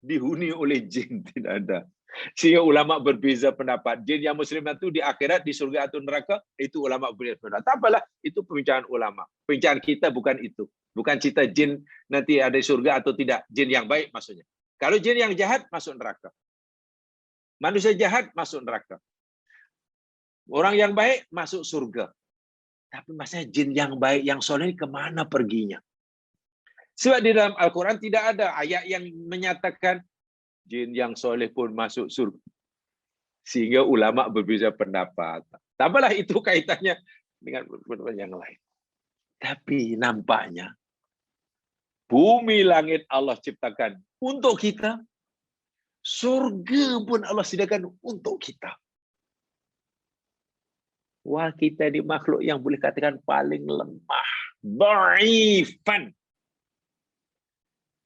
A: dihuni oleh jin. Tidak ada. Sehingga ulama berbeza pendapat. Jin yang muslim itu di akhirat, di surga atau neraka, itu ulama berbeza pendapat. Tak apalah, itu pembicaraan ulama. Pembicaraan kita bukan itu. Bukan cita jin nanti ada di surga atau tidak. Jin yang baik maksudnya. Kalau jin yang jahat, masuk neraka. Manusia jahat, masuk neraka. Orang yang baik, masuk surga. Tapi maksudnya jin yang baik, yang soleh, kemana perginya? Sebab di dalam Al-Quran tidak ada ayat yang menyatakan Jin yang soleh pun masuk surga. Sehingga ulama berbeza pendapat. Tak apalah itu kaitannya dengan yang lain. Tapi nampaknya bumi langit Allah ciptakan untuk kita. Surga pun Allah sediakan untuk kita. Wah, kita di makhluk yang boleh katakan paling lemah. Dhaifan.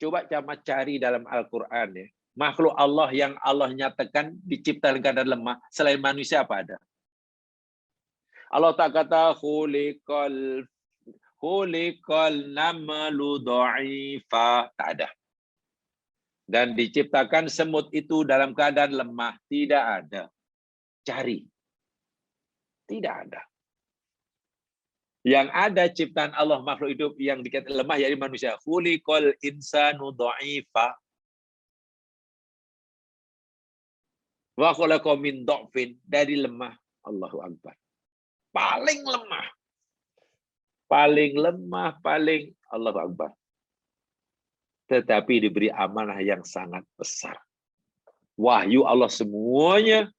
A: Coba cari dalam Al-Quran ya. Makhluk Allah yang Allah nyatakan diciptakan keadaan lemah. Selain manusia apa ada? Allah tak kata khuliqal namalu dha'ifa. Tak ada. Dan diciptakan semut itu dalam keadaan lemah. Tidak ada. Cari. Tidak ada. Yang ada ciptaan Allah makhluk hidup yang dikatakan lemah yaitu manusia. Khuliqal insanu dha'ifa. Wa khalaqa min dha'fin, dari lemah. Allahu Akbar. Paling lemah. Paling lemah, paling Allahu Akbar. Tetapi diberi amanah yang sangat besar. Wahyu Allah semuanya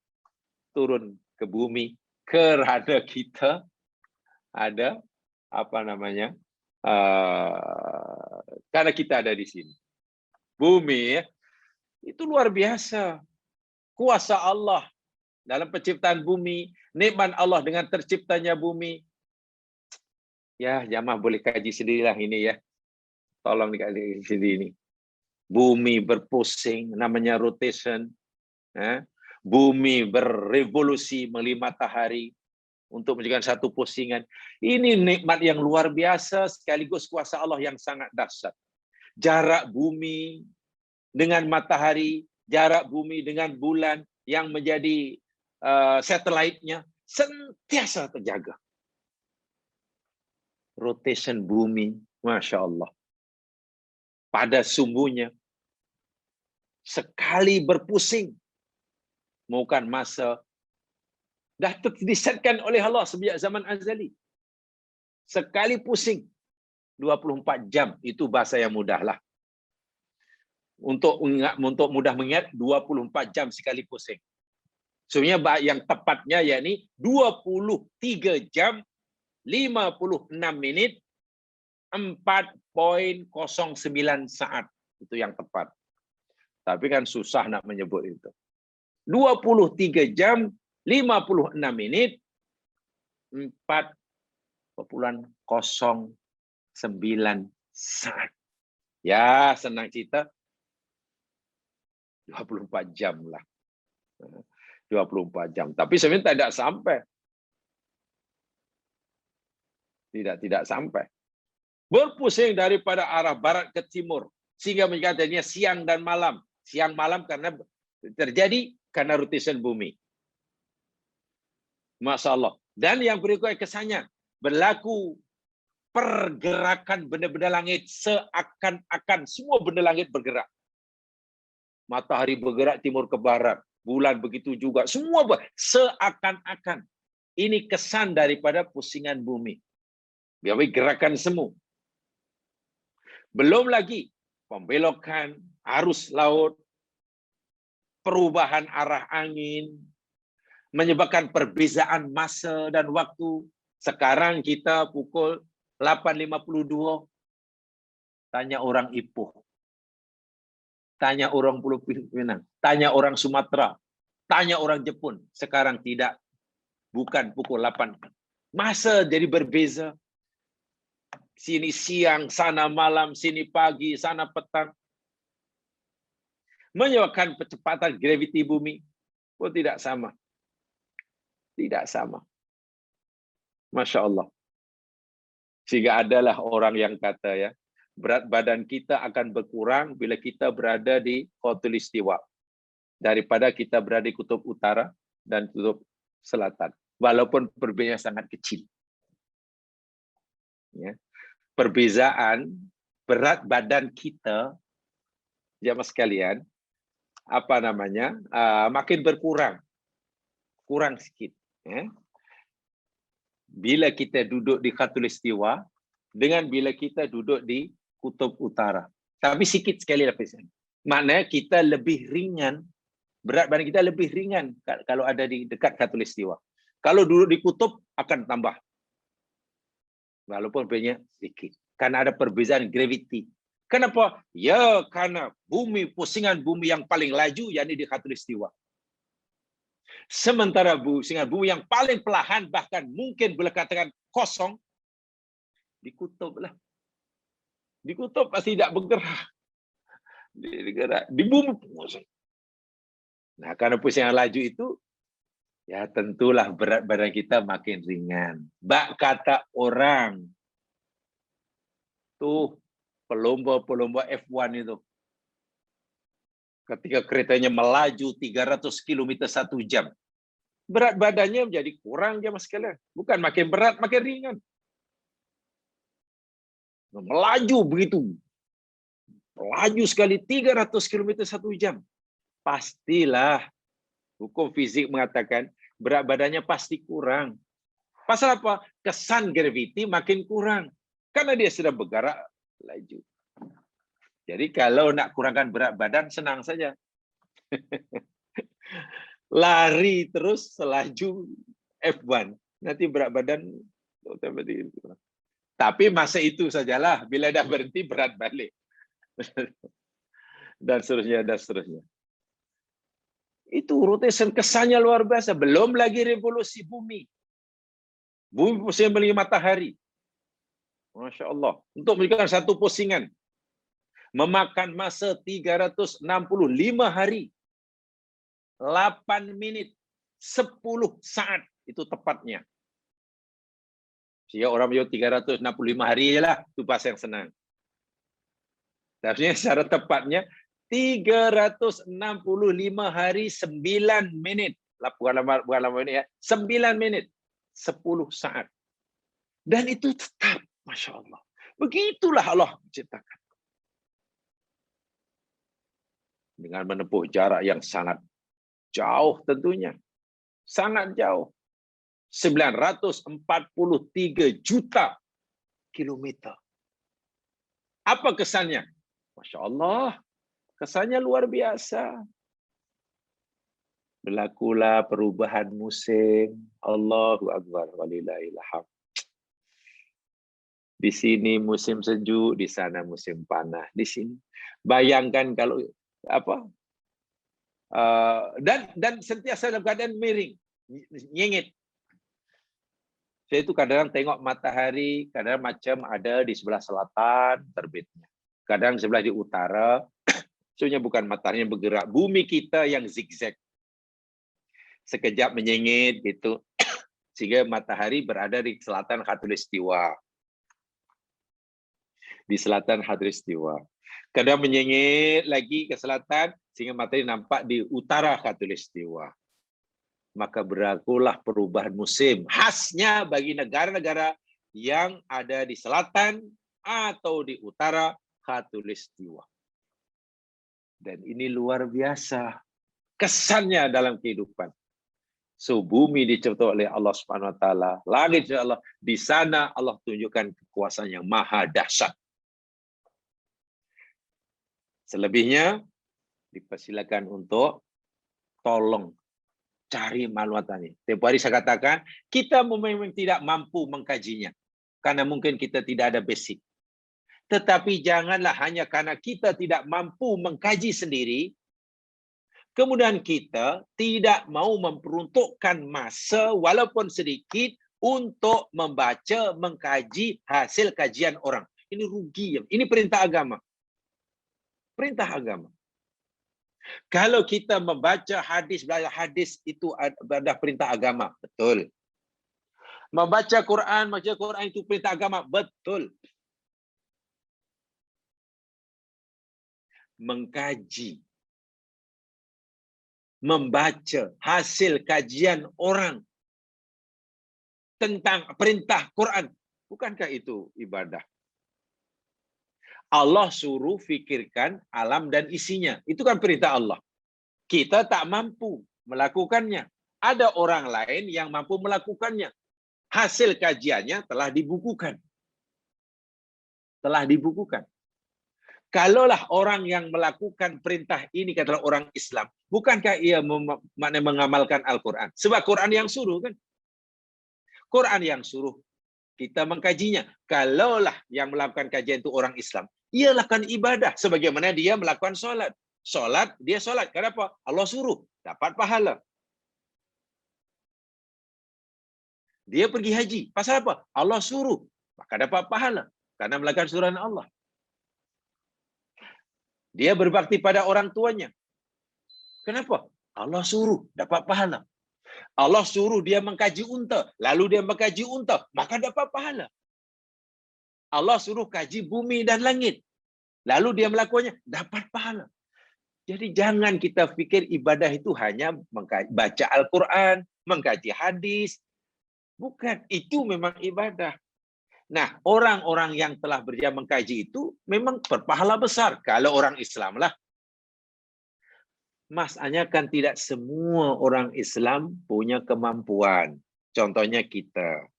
A: turun ke bumi kerana kita ada karena kita ada di sini. Bumi ya, itu luar biasa. Kuasa Allah dalam penciptaan bumi, nikmat Allah dengan terciptanya bumi. Ya, jamaah boleh kaji sendirilah ini ya. Tolong dikaji sendiri ini. Bumi berpusing, namanya rotation. Bumi berevolusi mengelilingi matahari untuk menjadikan satu pusingan. Ini nikmat yang luar biasa sekaligus kuasa Allah yang sangat dahsyat. Jarak bumi dengan matahari, jarak bumi dengan bulan yang menjadi satelitnya sentiasa terjaga. Rotation bumi, Masya Allah. Pada sumbunya, sekali berpusing, bukan masa, dah disetkan oleh Allah sejak zaman azali. Sekali pusing, 24 jam, itu bahasa yang mudah lah. Untuk mudah mengingat, 24 jam sekali pusing. Sebenarnya yang tepatnya yakni 23 jam 56 menit 4.09 saat. Itu yang tepat. Tapi kan susah nak menyebut itu. 23 jam 56 menit 4.09 saat. Ya, senang cerita 24 jam lah. 24 jam. Tapi sebenarnya tidak sampai. Tidak sampai. Berpusing daripada arah barat ke timur. Sehingga menjadinya siang dan malam. Siang malam karena terjadi karena rotation bumi. Masya Allah. Dan yang berikutnya kesannya. Berlaku pergerakan benda-benda langit seakan-akan semua benda langit bergerak. Matahari bergerak timur ke barat. Bulan begitu juga. Semua seakan-akan. Ini kesan daripada pusingan bumi. Biar gerakan semu. Belum lagi pembelokan arus laut, perubahan arah angin, menyebabkan perbezaan masa dan waktu. Sekarang kita pukul 8.52. Tanya orang Ipoh. Tanya orang Pulau Pinang. Tanya orang Sumatera. Tanya orang Jepun. Sekarang tidak. Bukan pukul 8. Masa jadi berbeza. Sini siang, sana malam, sini pagi, sana petang. Menyebabkan percepatan graviti bumi pun tidak sama. Tidak sama. Masya Allah. Sehingga adalah orang yang kata ya, berat badan kita akan berkurang bila kita berada di Khatulistiwa. Daripada kita berada di kutub utara dan kutub selatan. Walaupun perbedaannya sangat kecil. Ya. Perbezaan berat badan kita, jamaah sekalian, makin berkurang, kurang sedikit. Ya. Bila kita duduk di Khatulistiwa dengan bila kita duduk di kutub utara, tapi sikit sekali lapisan. Maknanya kita lebih ringan, berat badan kita lebih ringan kalau ada di dekat khatulistiwa. Kalau duduk di kutub akan tambah. Walaupun banyak sedikit. Karena ada perbezaan gravity. Kenapa? Ya, karena pusingan bumi yang paling laju, yakni di khatulistiwa. Sementara pusingan bumi yang paling perlahan, bahkan mungkin boleh katakan kosong, di kutub lah. Di kutub pasti tidak bergerak. Di bumi. Nah, karena pusingan laju itu, ya tentulah berat badan kita makin ringan. Bak kata orang, tuh pelomba-pelomba F1 itu, ketika keretanya melaju 300 km 1 jam, berat badannya menjadi kurang jamaah sekalian. Bukan makin berat, makin ringan. Melaju begitu. Melaju sekali 300 km 1 jam. Pastilah hukum fisik mengatakan berat badannya pasti kurang. Pasal apa? Kesan gravity makin kurang. Karena dia sudah bergerak laju. Jadi kalau nak kurangkan berat badan, senang saja. Lari terus selaju F1. Nanti berat badan. Tapi masa itu sajalah. Bila dah berhenti, berat balik. Dan seterusnya, dan seterusnya. Itu rotation kesannya luar biasa. Belum lagi revolusi bumi. Bumi pusing melihat matahari. Masya Allah. Untuk memberikan satu pusingan. Memakan masa 365 hari. 8 menit. 10 saat. Itu tepatnya. Sehingga orang punya 365 hari je lah. Itu bahasa yang senang. Tapi secara tepatnya 365 hari 9 menit. Bukan lama ini ya. 9 menit. 10 saat. Dan itu tetap. Masya Allah. Begitulah Allah menciptakan. Dengan menempuh jarak yang sangat jauh tentunya. Sangat jauh. 943 juta kilometer. Apa kesannya? Masya Allah. Kesannya luar biasa. Berlakulah perubahan musim. Allahu Akbar. Walillahilhamd. Di sini musim sejuk, di sana musim panas. Di sini. Bayangkan kalau apa? Dan sentiasa dalam keadaan miring, nyengit. Saya itu kadang tengok matahari, kadang macam ada di sebelah selatan terbitnya. Kadang sebelah di utara, sebenarnya bukan matahari yang bergerak. Bumi kita yang zigzag. Sekejap menyengit gitu. Sehingga matahari berada di selatan khatulistiwa. Di selatan khatulistiwa. Kadang menyengit lagi ke selatan, sehingga matahari nampak di utara khatulistiwa. Maka berlakulah perubahan musim. Khasnya bagi negara-negara yang ada di selatan atau di utara khatulistiwa. Dan ini luar biasa. Kesannya dalam kehidupan. So, bumi dicipta oleh Allah Subhanahu wa taala, langit oleh Allah. Di sana Allah tunjukkan kekuasaan yang maha dahsyat. Selebihnya dipersilakan untuk tolong cari maklumat ini. Tempoh hari saya katakan, kita memang tidak mampu mengkajinya. Karena mungkin kita tidak ada basic. Tetapi janganlah hanya karena kita tidak mampu mengkaji sendiri, kemudian kita tidak mau memperuntukkan masa walaupun sedikit untuk membaca, mengkaji hasil kajian orang. Ini rugi. Ini perintah agama. Perintah agama. Kalau kita membaca hadis, belajar hadis itu adalah perintah agama. Betul. Membaca Quran itu perintah agama. Betul. Mengkaji, membaca hasil kajian orang tentang perintah Quran. Bukankah itu ibadah? Allah suruh fikirkan alam dan isinya. Itu kan perintah Allah. Kita tak mampu melakukannya. Ada orang lain yang mampu melakukannya. Hasil kajiannya telah dibukukan. Telah dibukukan. Kalaulah orang yang melakukan perintah ini katalah orang Islam, bukankah ia mengamalkan Al-Quran? Sebab Quran yang suruh kan? Quran yang suruh kita mengkajinya. Kalaulah yang melakukan kajian itu orang Islam, ia lakukan ibadah sebagaimana dia melakukan solat. Solat, dia solat. Kenapa? Allah suruh, dapat pahala. Dia pergi haji. Pasal apa? Allah suruh, maka dapat pahala. Karena melakukan suruhan Allah. Dia berbakti pada orang tuanya. Kenapa? Allah suruh, dapat pahala. Allah suruh dia mengkaji unta, lalu dia mengkaji unta, maka dapat pahala. Allah suruh kaji bumi dan langit, lalu dia melakukannya, dapat pahala. Jadi jangan kita fikir ibadah itu hanya baca Al-Quran, mengkaji hadis. Bukan, itu memang ibadah. Nah, orang-orang yang telah berjaya mengkaji itu memang berpahala besar. Kalau orang Islam lah. Masalahnya kan tidak semua orang Islam punya kemampuan. Contohnya kita.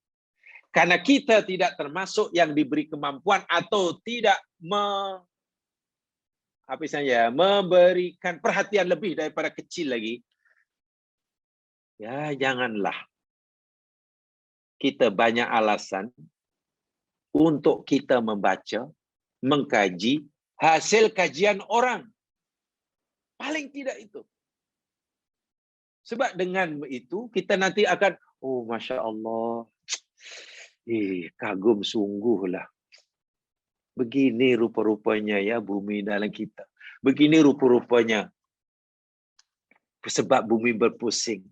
A: Karena kita tidak termasuk yang diberi kemampuan atau tidak memberikan perhatian lebih daripada kecil lagi. Ya, janganlah. Kita banyak alasan untuk kita membaca, mengkaji hasil kajian orang. Paling tidak itu. Sebab dengan itu kita nanti akan, oh Masya Allah, kagum sungguhlah. Begini rupa-rupanya ya bumi dalam kita. Begini rupa-rupanya sebab bumi berpusing.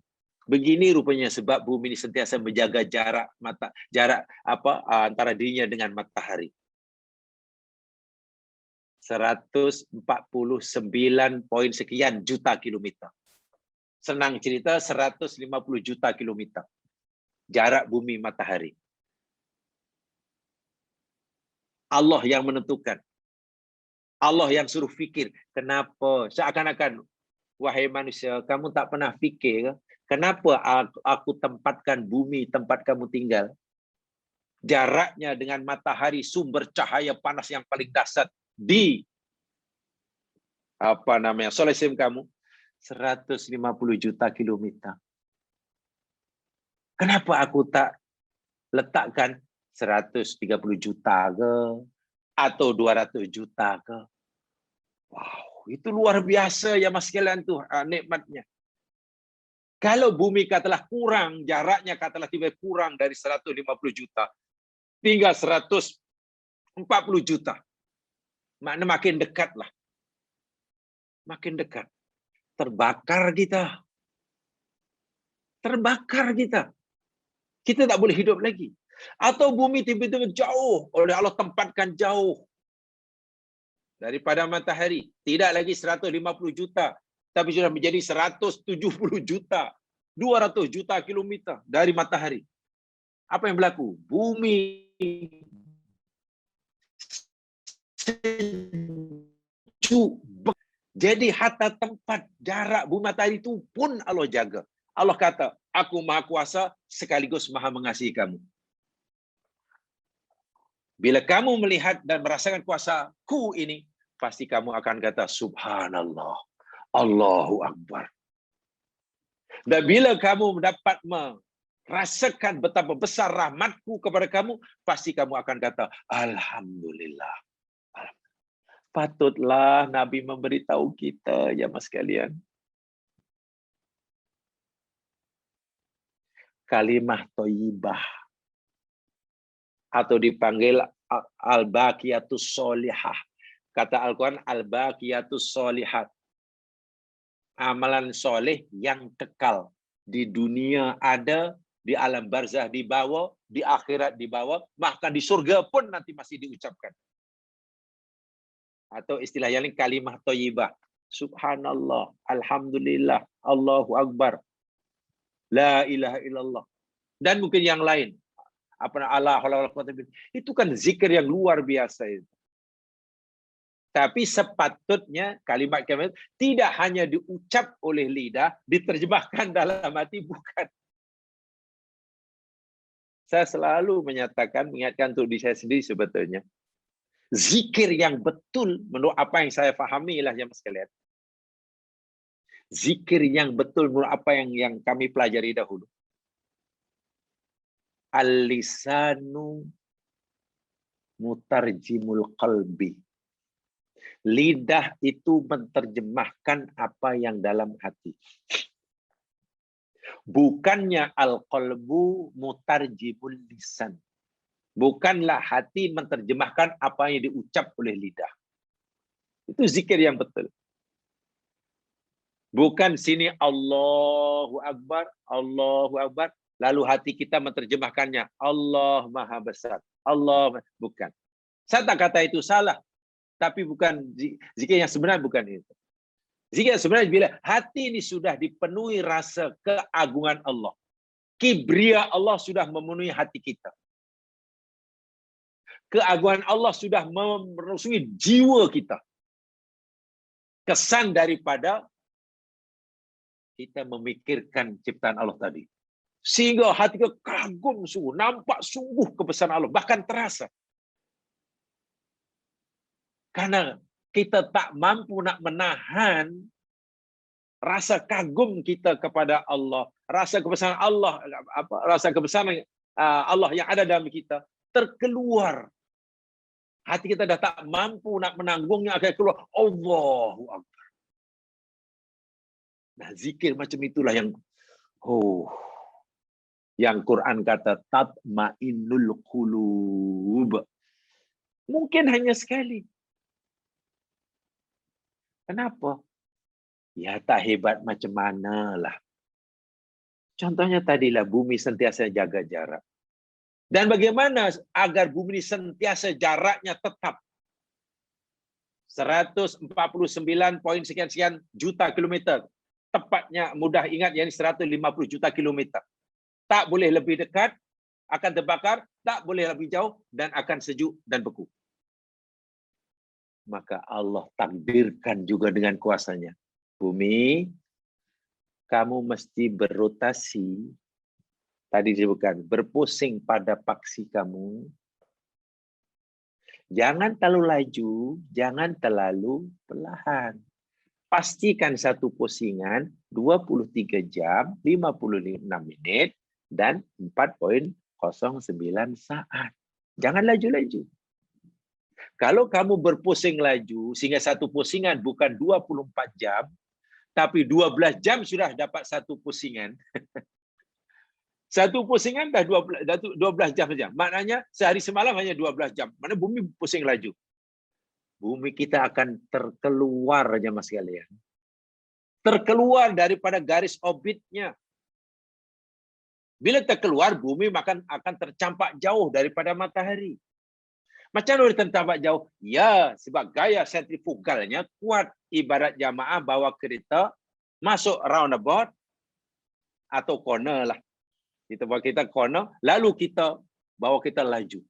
A: Begini rupanya sebab bumi ini sentiasa menjaga jarak antara dirinya dengan matahari. 149 poin sekian juta kilometer. Senang cerita 150 juta kilometer. Jarak bumi matahari. Allah yang menentukan. Allah yang suruh fikir. Kenapa? Seakan-akan, wahai manusia, kamu tak pernah fikir, kenapa aku tempatkan bumi tempat kamu tinggal? Jaraknya dengan matahari, sumber cahaya panas yang paling dahsyat di solar system kamu 150 juta kilometer. Kenapa aku tak letakkan 130 juta ke atau 200 juta ke? Wow, itu luar biasa ya Mas sekalian tuh nikmatnya. Kalau bumi katalah kurang, jaraknya katalah tiba kurang dari 150 juta, tinggal 140 juta. Makna makin dekat lah. Makin dekat. Terbakar kita. Terbakar kita. Kita tak boleh hidup lagi. Atau bumi tiba-tiba jauh. Oleh Allah tempatkan jauh. Daripada matahari. Tidak lagi 150 juta. Tapi sudah menjadi 170 juta. 200 juta kilometer dari matahari. Apa yang berlaku? Bumi jadi hatta tempat jarak bumi matahari itu pun Allah jaga. Allah kata, aku maha kuasa sekaligus maha mengasihi kamu. Bila kamu melihat dan merasakan kuasaku ini, pasti kamu akan kata, subhanallah, Allahu Akbar. Dan bila kamu dapat merasakan betapa besar rahmatku kepada kamu, pasti kamu akan kata, alhamdulillah. Patutlah Nabi memberitahu kita, ya mas kalian. Kalimah thayyibah atau dipanggil al-baqiyatus sholihah. Kata Al-Quran, al-baqiyatus sholihat. Amalan soleh yang kekal. Di dunia ada, di alam barzah di bawah, di akhirat di bawah, bahkan di surga pun nanti masih diucapkan. Atau istilah yang lain kalimah thayyibah. Subhanallah, alhamdulillah, Allahu Akbar. La ilaha illallah. Dan mungkin yang lain. Itu kan zikir yang luar biasa itu. Tapi sepatutnya kalimat tidak hanya diucap oleh lidah, diterjemahkan dalam hati, bukan. Saya selalu menyatakan, mengingatkan untuk diri saya sendiri sebetulnya. Zikir yang betul, menurut apa yang saya fahami lah jemaah sekalian. Zikir yang betul menurut apa yang kami pelajari dahulu. Al-lisanu mutarjimul qalbi. Lidah itu menerjemahkan apa yang dalam hati. Bukannya al-qalbu mutarjimul lisan. Bukanlah hati menerjemahkan apa yang diucap oleh lidah. Itu zikir yang betul. Bukan sini Allahu Akbar, lalu hati kita menerjemahkannya Allah Maha Besar. Allah, bukan. Saya tak kata itu salah, tapi bukan zikir yang sebenarnya, bukan itu. Zikir sebenarnya bila hati ini sudah dipenuhi rasa keagungan Allah. Kibria Allah sudah memenuhi hati kita. Keagungan Allah sudah merusui jiwa kita. Kesan daripada kita memikirkan ciptaan Allah tadi. Sehingga hati kita kagum sungguh, nampak sungguh kebesaran Allah, bahkan terasa. Karena kita tak mampu nak menahan rasa kagum kita kepada Allah, rasa kebesaran Allah, rasa kebesaran Allah yang ada dalam kita terkeluar. Hati kita dah tak mampu nak menanggungnya, akan keluar Allahu Akbar. Nah, zikir macam itulah yang Quran kata tatmainnul qulub. Mungkin hanya sekali. Kenapa? Ya tak hebat macam manalah. Contohnya tadilah bumi sentiasa jaga jarak. Dan bagaimana agar bumi ini sentiasa jaraknya tetap 149 sekian juta kilometer. Tepatnya mudah ingat, yang 150 juta kilometer. Tak boleh lebih dekat, akan terbakar, tak boleh lebih jauh, dan akan sejuk dan beku. Maka Allah takdirkan juga dengan kuasanya. Bumi, kamu mesti berrotasi, tadi disebutkan, berpusing pada paksi kamu. Jangan terlalu laju, jangan terlalu perlahan. Pastikan satu pusingan 23 jam, 56 minit, dan 4.09 saat. Jangan laju-laju. Kalau kamu berpusing laju, sehingga satu pusingan bukan 24 jam, tapi 12 jam sudah dapat satu pusingan. Satu pusingan dah 12 jam saja. Maknanya sehari semalam hanya 12 jam. Mana bumi pusing laju. Bumi kita akan terkeluar aja mas sekalian. Terkeluar daripada garis orbitnya. Bila terkeluar, bumi akan tercampak jauh daripada matahari. Macam mana tercampak jauh? Ya, sebab gaya sentrifugalnya kuat. Ibarat jamaah bawa kereta, masuk roundabout atau corner lah. Kita bawa kita corner, lalu kita bawa kita laju.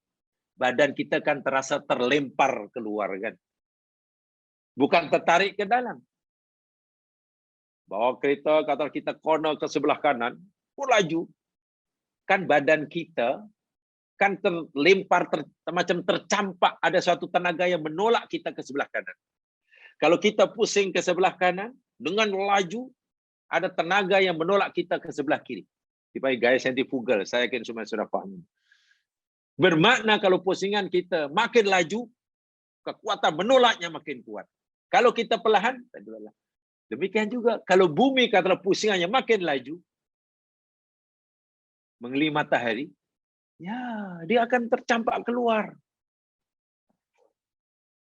A: Badan kita kan terasa terlempar keluar kan. Bukan tertarik ke dalam. Bawa kereta, kata kita corner ke sebelah kanan, pun laju. Kan badan kita kan terlempar, macam tercampak, ada suatu tenaga yang menolak kita ke sebelah kanan. Kalau kita pusing ke sebelah kanan, dengan laju, ada tenaga yang menolak kita ke sebelah kiri. Dipanggil gaya sentrifugal. Saya yakin semua sudah faham. Bermakna kalau pusingan kita makin laju, kekuatan menolaknya makin kuat. Kalau kita perlahan, demikian juga. Kalau bumi katalah pusingannya makin laju, mengelilingi matahari, ya dia akan tercampak keluar.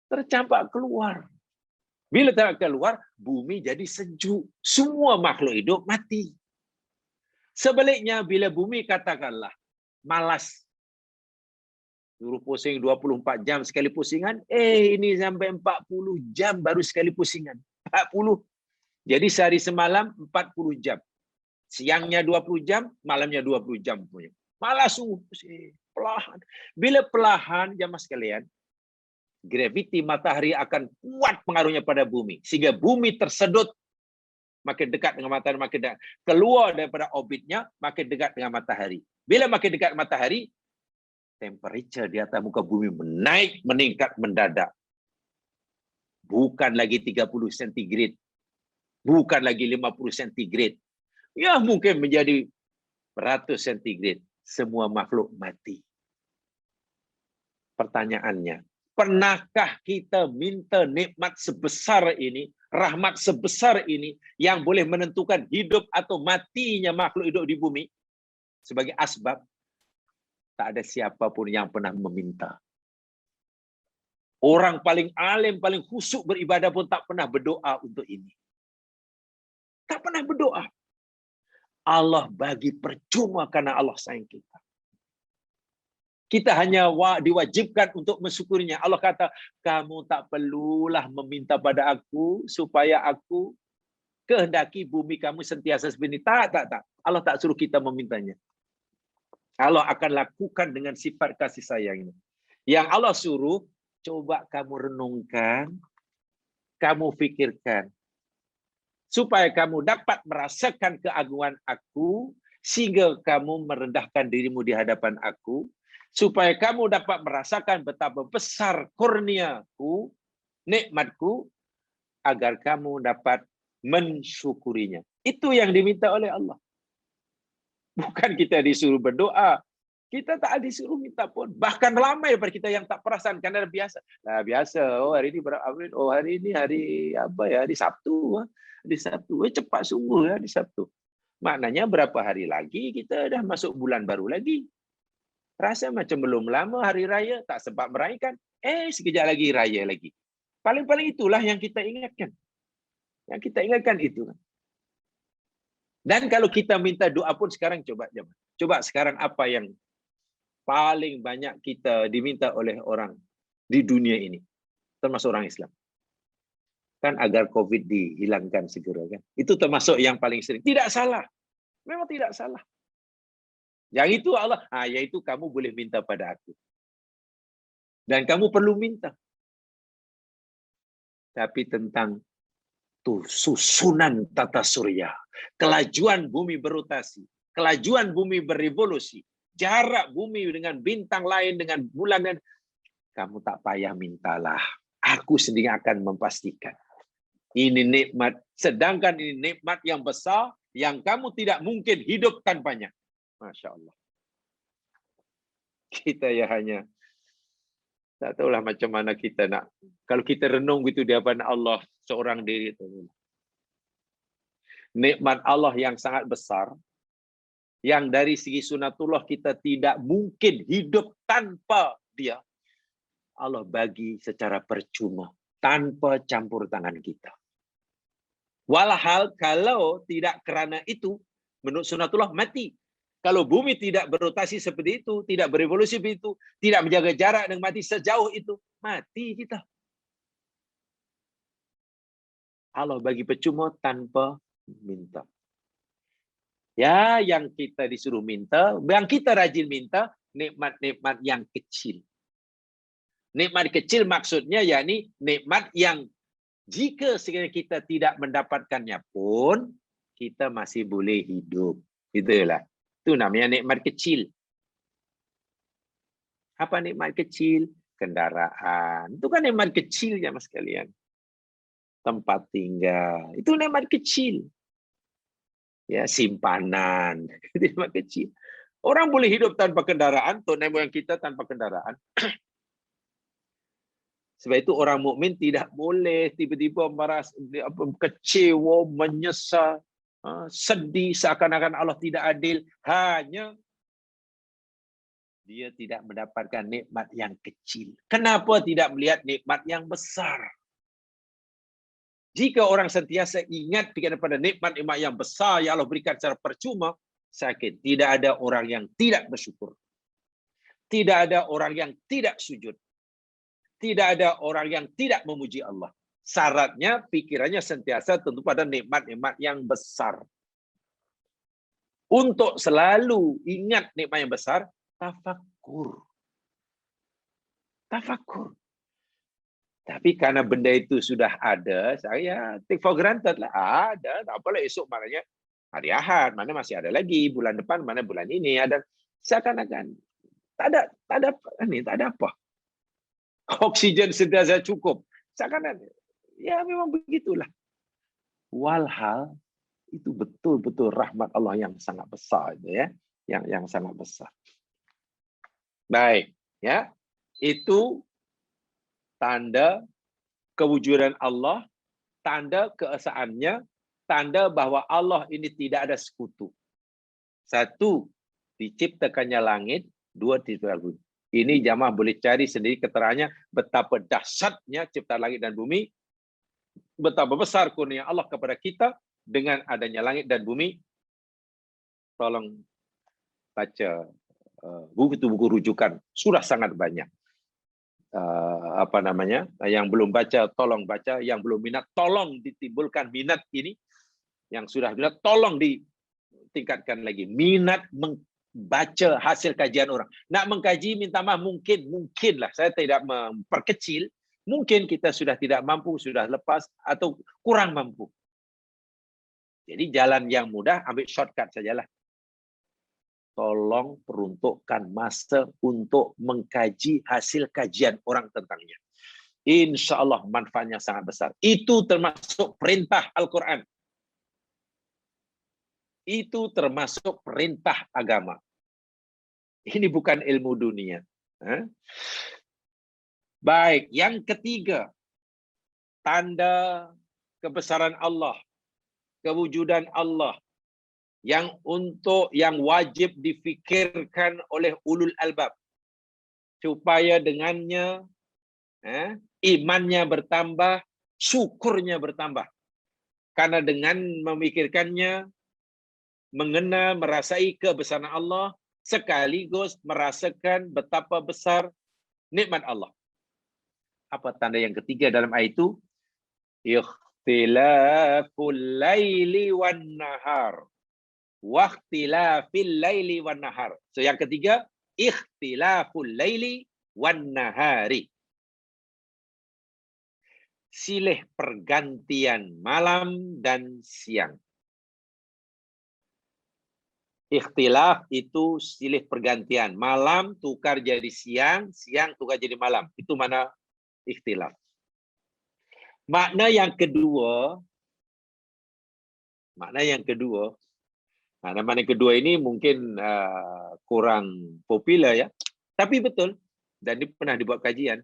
A: Tercampak keluar. Bila tak keluar, bumi jadi sejuk. Semua makhluk hidup mati. Sebaliknya, bila bumi katakanlah malas, suruh pusing 24 jam sekali pusingan, ini sampai 40 jam baru sekali pusingan. 40. Jadi sehari semalam 40 jam. Siangnya 20 jam, malamnya 20 jam punya. Malas pusing, perlahan. Bila perlahan, jamaah sekalian, graviti matahari akan kuat pengaruhnya pada bumi. Sehingga bumi tersedut, makin dekat dengan matahari, makin dekat. Keluar daripada orbitnya, makin dekat dengan matahari. Bila makin dekat matahari, temperature di atas muka bumi meningkat mendadak. Bukan lagi 30 centigrade, bukan lagi 50 centigrade. Ya mungkin menjadi beratus centigrade. Semua makhluk mati. Pertanyaannya, pernahkah kita minta nikmat sebesar ini, rahmat sebesar ini, yang boleh menentukan hidup atau matinya makhluk hidup di bumi sebagai asbab? Tak ada siapapun yang pernah meminta. Orang paling alim, paling khusyuk beribadah pun tak pernah berdoa untuk ini. Tak pernah berdoa. Allah bagi percuma karena Allah sayang kita. Kita hanya diwajibkan untuk mensyukurinya. Allah kata, kamu tak perlulah meminta pada aku supaya aku kehendaki bumi kamu sentiasa seperti ini. Tak. Allah tak suruh kita memintanya. Allah akan lakukan dengan sifat kasih sayangnya. Yang Allah suruh, coba kamu renungkan, kamu fikirkan. Supaya kamu dapat merasakan keagungan aku, sehingga kamu merendahkan dirimu di hadapan aku, supaya kamu dapat merasakan betapa besar kurniaku, nikmatku, agar kamu dapat mensyukurinya. Itu yang diminta oleh Allah. Bukan kita disuruh berdoa. Kita tak disuruh minta pun. Bahkan ramai daripada kita yang tak perasan karena biasa. Nah, biasa. Oh, hari ini berapa? Oh, hari ini hari apa ya? Hari Sabtu. Hari Sabtu. Cepat sungguh ya hari Sabtu. Maknanya berapa hari lagi kita dah masuk bulan baru lagi. Rasa macam belum lama hari raya, tak sempat merayakan. Sekejap lagi raya lagi. Paling-paling itulah yang kita ingatkan. Yang kita ingatkan itu. Dan kalau kita minta doa pun sekarang coba sekarang apa yang paling banyak kita diminta oleh orang di dunia ini, termasuk orang Islam. Kan agar COVID dihilangkan segera kan. Itu termasuk yang paling sering. Tidak salah. Memang tidak salah. Yang itu Allah, yaitu kamu boleh minta pada aku. Dan kamu perlu minta. Tapi tentang susunan tata surya, kelajuan bumi berotasi, kelajuan bumi berevolusi, jarak bumi dengan bintang lain, dengan bulan, dan kamu tak payah mintalah. Aku sendiri akan memastikan. Ini nikmat, sedangkan ini nikmat yang besar, yang kamu tidak mungkin hidup tanpanya. Masya Allah. Kita ya hanya tak tahulah macam mana kita nak. Kalau kita renung gitu di hadapan Allah seorang diri itu. Nikmat Allah yang sangat besar, yang dari segi sunatullah kita tidak mungkin hidup tanpa dia. Allah bagi secara percuma, tanpa campur tangan kita. Walhal kalau tidak kerana itu, menurut sunatullah mati. Kalau bumi tidak berotasi seperti itu, tidak berevolusi seperti itu, tidak menjaga jarak dengan mati sejauh itu, mati kita. Allah bagi percuma tanpa minta. Ya, yang kita disuruh minta, yang kita rajin minta, nikmat-nikmat yang kecil. Nikmat kecil maksudnya yakni nikmat yang jika sekiranya kita tidak mendapatkannya pun, kita masih boleh hidup. Itulah. Itu namanya nikmat kecil. Apa nikmat kecil? Kendaraan. Itu kan nikmat kecil ya mas sekalian. Tempat tinggal. Itu nikmat kecil. Ya, simpanan. Itu nikmat kecil. Orang boleh hidup tanpa kendaraan, tok nenek moyang kita tanpa kendaraan. Sebab itu orang mukmin tidak boleh tiba-tiba merasa kecewa, menyesal, sedih seakan-akan Allah tidak adil, hanya dia tidak mendapatkan nikmat yang kecil. Kenapa tidak melihat nikmat yang besar? Jika orang sentiasa ingat kepada nikmat-nikmat yang besar yang Allah berikan secara percuma, sakit. Tidak ada orang yang tidak bersyukur. Tidak ada orang yang tidak sujud. Tidak ada orang yang tidak memuji Allah. Syaratnya pikirannya sentiasa tentu pada nikmat-nikmat yang besar. Untuk selalu ingat nikmat yang besar, tafakur. Tafakur. Tapi karena benda itu sudah ada, saya take for granted lah. Ada, tak apalah esok maknanya hari Ahad, mana masih ada lagi, bulan depan, mana bulan ini ada. Seakan-akan tak ada apa. Oksigen sentiasa cukup. Seakan ya memang begitulah. Walhal itu betul-betul rahmat Allah yang sangat besar itu ya, yang sangat besar. Baik, ya. Itu tanda kewujudan Allah, tanda keesaannya, tanda bahwa Allah ini tidak ada sekutu. Satu, diciptakannya langit, dua, diciptakan bumi. Ini jamaah boleh cari sendiri keterangannya betapa dahsyatnya ciptaan langit dan bumi, betapa besar kurnia Allah kepada kita dengan adanya langit dan bumi. Tolong baca buku rujukan, sudah sangat banyak. Yang belum baca tolong baca, yang belum minat tolong ditimbulkan minat ini, yang sudah minat tolong ditingkatkan lagi minat membaca hasil kajian orang. Nak mengkaji minta maaf mungkinlah saya tidak memperkecil, mungkin kita sudah tidak mampu, sudah lepas atau kurang mampu. Jadi jalan yang mudah ambil shortcut sajalah. Tolong peruntukkan masa untuk mengkaji hasil kajian orang tentangnya. Insya Allah manfaatnya sangat besar. Itu termasuk perintah Al-Quran. Itu termasuk perintah agama. Ini bukan ilmu dunia. Baik, yang ketiga, tanda kebesaran Allah, kewujudan Allah, yang wajib difikirkan oleh ulul albab supaya dengannya imannya bertambah, syukurnya bertambah. Karena dengan memikirkannya, mengenal, merasai kebesaran Allah, sekaligus merasakan betapa besar nikmat Allah. Apa tanda yang ketiga dalam ayat itu? Ikhtilaful laili wan nahar. Waqtilafil laili wan nahar. So yang ketiga, ikhtilaful laili wan nahari. Silih pergantian malam dan siang. Ikhtilaf itu silih pergantian. Malam tukar jadi siang, siang tukar jadi malam. Itu mana ikhtilaf. Makna yang kedua, makna yang kedua ini mungkin kurang popular ya. Tapi betul. Dan ini pernah dibuat kajian.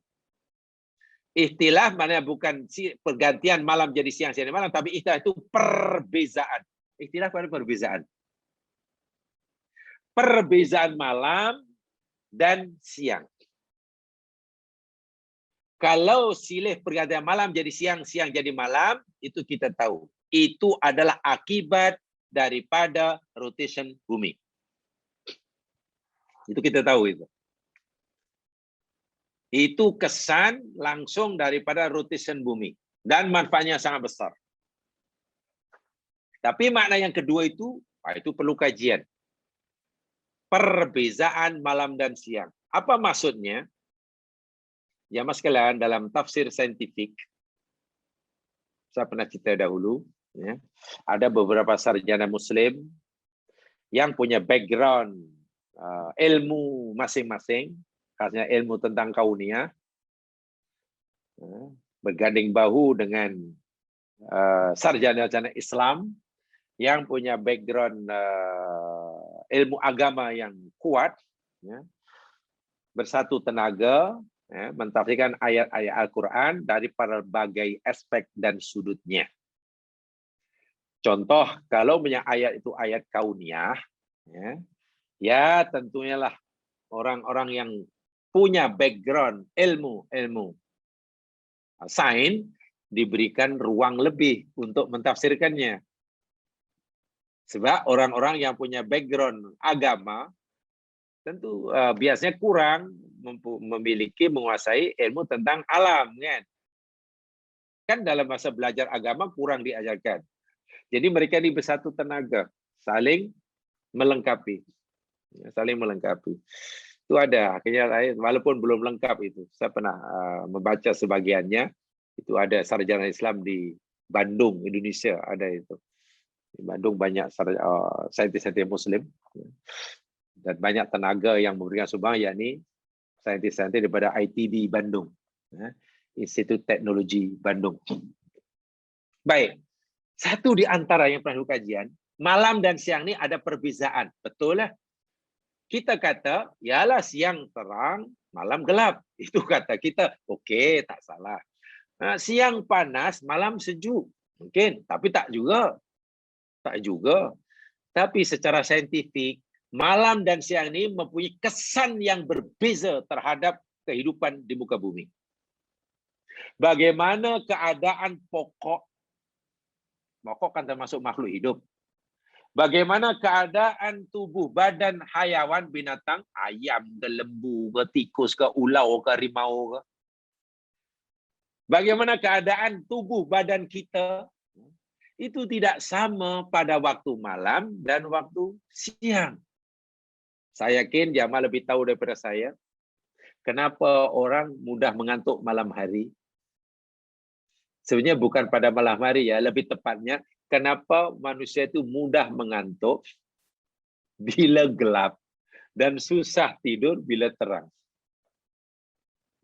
A: Ikhtilaf maknanya bukan pergantian malam jadi siang, siang jadi malam. Tapi ikhtilaf itu perbezaan. Ikhtilaf pada perbezaan. Perbezaan malam dan siang. Kalau silih pergantian malam jadi siang, siang jadi malam, itu kita tahu. Itu adalah akibat daripada rotation bumi. Itu kita tahu itu. Itu kesan langsung daripada rotation bumi. Dan manfaatnya sangat besar. Tapi makna yang kedua itu perlu kajian. Perbezaan malam dan siang. Apa maksudnya? Ya mas sekalian, dalam tafsir saintifik, saya pernah cerita dahulu, ya, ada beberapa sarjana muslim yang punya background ilmu masing-masing, khasnya ilmu tentang kauniyah, berganding bahu dengan sarjana-sarjana Islam yang punya background ilmu agama yang kuat, ya, bersatu tenaga, ya, mentafsirkan ayat-ayat Al-Quran dari berbagai aspek dan sudutnya. Contoh, kalau punya ayat itu ayat kauniyah, ya tentunya lah orang-orang yang punya background ilmu sains diberikan ruang lebih untuk mentafsirkannya. Sebab orang-orang yang punya background agama tentu biasanya kurang menguasai ilmu tentang alam, kan? Kan dalam masa belajar agama kurang diajarkan. Jadi mereka ini bersatu tenaga, saling melengkapi. Saling melengkapi. Itu ada, akhirnya walaupun belum lengkap itu. Saya pernah membaca sebagiannya. Itu ada sarjana Islam di Bandung, Indonesia, ada itu. Di Bandung banyak saintis-saintis muslim. dan banyak tenaga yang memberikan sumbang, yakni saintis-saintis daripada ITB Bandung, Institut Teknologi Bandung. Baik, satu di antara yang pernah kajian, malam dan siang ini ada perbezaan. Betul lah. Kita kata, yalah siang terang, malam gelap. Itu kata kita, okey, tak salah. Siang panas, malam sejuk. Mungkin, tapi tak juga. Tak juga. Tapi secara saintifik, malam dan siang ini mempunyai kesan yang berbeza terhadap kehidupan di muka bumi. Bagaimana keadaan pokok kan termasuk makhluk hidup. Bagaimana keadaan tubuh badan hayawan binatang, ayam ke lembu ke tikus ke ulau ke rimau ke. Bagaimana keadaan tubuh badan kita, itu tidak sama pada waktu malam dan waktu siang. Saya yakin Jamal lebih tahu daripada saya, kenapa orang mudah mengantuk malam hari. Sebenarnya bukan pada malam hari ya, lebih tepatnya kenapa manusia itu mudah mengantuk bila gelap dan susah tidur bila terang.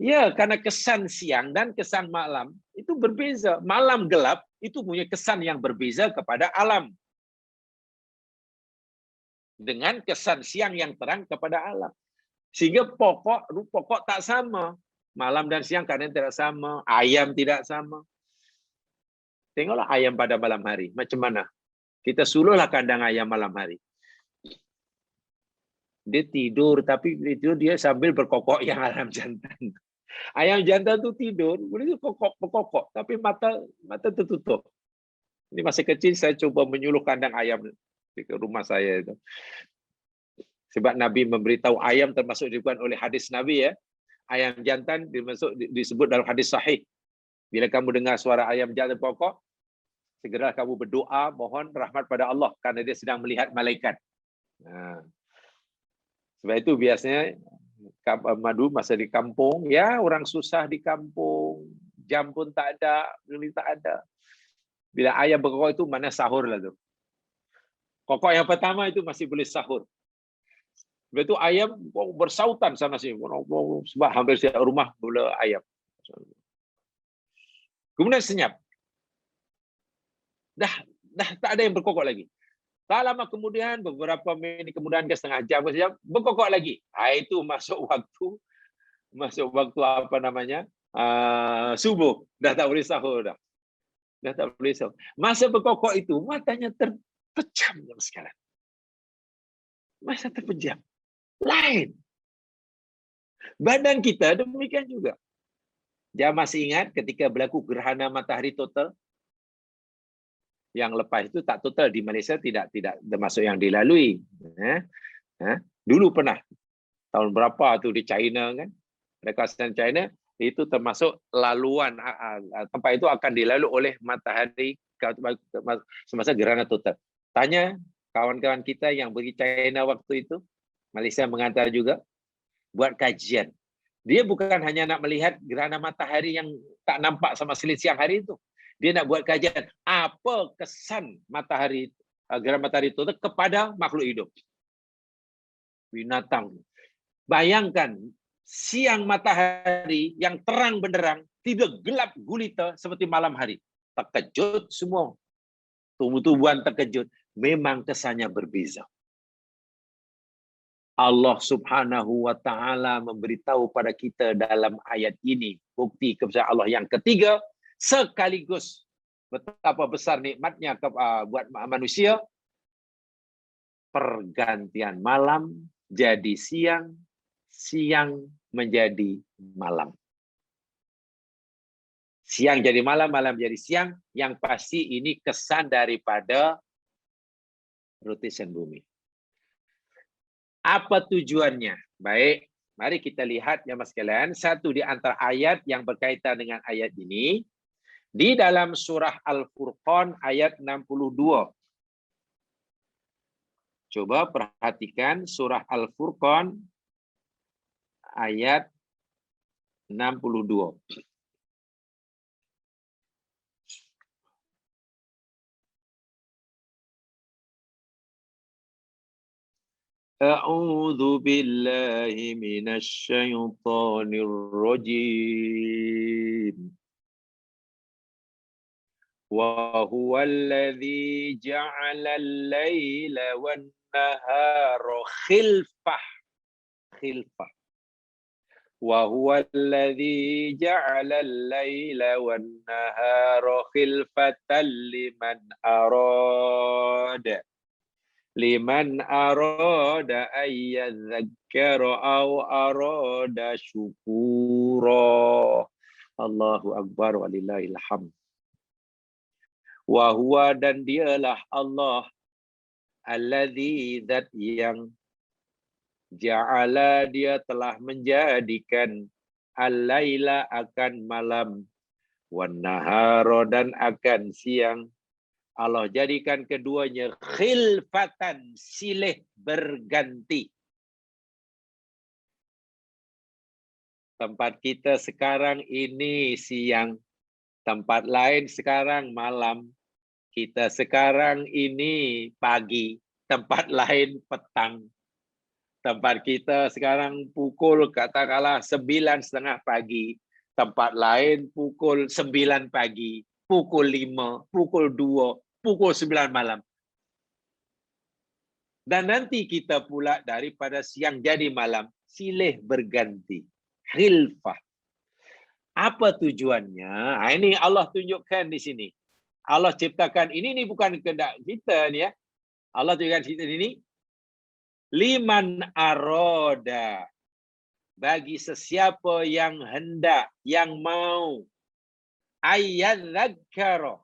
A: Ya, karena kesan siang dan kesan malam itu berbeza. Malam gelap itu punya kesan yang berbeza kepada alam. Dengan kesan siang yang terang kepada alam. Sehingga pokok tak sama. Malam dan siang kadang tidak sama. Ayam tidak sama. Tengoklah ayam pada malam hari. Macam mana? Kita suluhlah kandang ayam malam hari. Dia tidur, tapi dia sambil berkokok yang ayam jantan. Ayam jantan tu tidur, boleh berkokok, tapi mata tertutup. Ini masih kecil, saya coba menyuluh kandang ayam di rumah saya itu. Sebab Nabi memberitahu ayam termasuk disebutkan oleh hadis Nabi ya. Ayam jantan disebut dalam hadis sahih. Bila kamu dengar suara ayam jantan pokok, segera kamu berdoa mohon rahmat pada Allah karena dia sedang melihat malaikat. Sebab itu biasanya madu masa di kampung, ya orang susah di kampung, jam pun tak ada, beli tak ada. Bila ayam berkokok itu mana sahur lah tu. Kokok yang pertama itu masih boleh sahur. Sebab itu ayam bersautan sana sini. Sebab hampir setiap rumah mula ayam. Kemudian senyap. Dah tak ada yang berkokok lagi. Tak lama kemudian, beberapa minit kemudian ke setengah jam, berkokok lagi. Itu masuk waktu apa namanya? Subuh. Dah tak boleh sahur dah. Dah tak boleh sahur. Masa berkokok itu, matanya terpejam sekarang. Masa terpejam. Lain. Badan kita demikian juga. Jangan masih ingat ketika berlaku gerhana matahari total? Yang lepas itu tak total di Malaysia tidak termasuk yang dilalui. Dulu pernah tahun berapa tu di China kan? Kawasan China itu termasuk laluan tempat itu akan dilalui oleh matahari semasa gerhana total. Tanya kawan-kawan kita yang pergi China waktu itu, Malaysia mengantar juga buat kajian. Dia bukan hanya nak melihat gerhana matahari yang tak nampak sama sekali siang hari itu. Dia nak buat kajian apa kesan matahari, gerhana matahari itu kepada makhluk hidup. Binatang. Bayangkan siang matahari yang terang benderang, tidak gelap gulita seperti malam hari. Terkejut semua. Tumbuh-tumbuhan terkejut. Memang kesannya berbeza. Allah Subhanahu wa taala memberitahu pada kita dalam ayat ini bukti kebesaran Allah yang ketiga, sekaligus betapa besar nikmatnya buat manusia, pergantian malam jadi siang, siang menjadi malam. Siang jadi malam, malam jadi siang, yang pasti ini kesan daripada rotation bumi. Apa tujuannya? Baik, mari kita lihat ya mas sekalian, satu di antara ayat yang berkaitan dengan ayat ini, di dalam surah Al-Furqan ayat 62. Coba perhatikan surah Al-Furqan ayat 62. A'udzu billahi minasy syaithanir rajim. Wa huwallazi ja'ala al-laila wan-nahara khilfah. Wa huwallazi ja'ala al-laila wan-nahara khilfatan liman arada ayyadzakkara aw arada syukura. Allahu akbar walillahil hamd. Wa huwa, dan dialah Allah, alladzi, zat yang ja'ala, dia telah menjadikan al-laila, akan malam, wan nahara, dan akan siang. Allah jadikan keduanya khilfatan, silih berganti. Tempat kita sekarang ini siang, tempat lain sekarang malam. Kita sekarang ini pagi, tempat lain petang. Tempat kita sekarang pukul katakanlah 9:30 pagi, tempat lain pukul 9 pagi, pukul 5, pukul 2, pukul 9 malam. Dan nanti kita pula daripada siang jadi malam, silih berganti. Khilfah. Apa tujuannya? Ini Allah tunjukkan di sini. Allah ciptakan ini bukan kehendak kita ni ya. Allah tunjukkan kita ini liman aroda, bagi sesiapa yang hendak, yang mau, ayyadzakkara,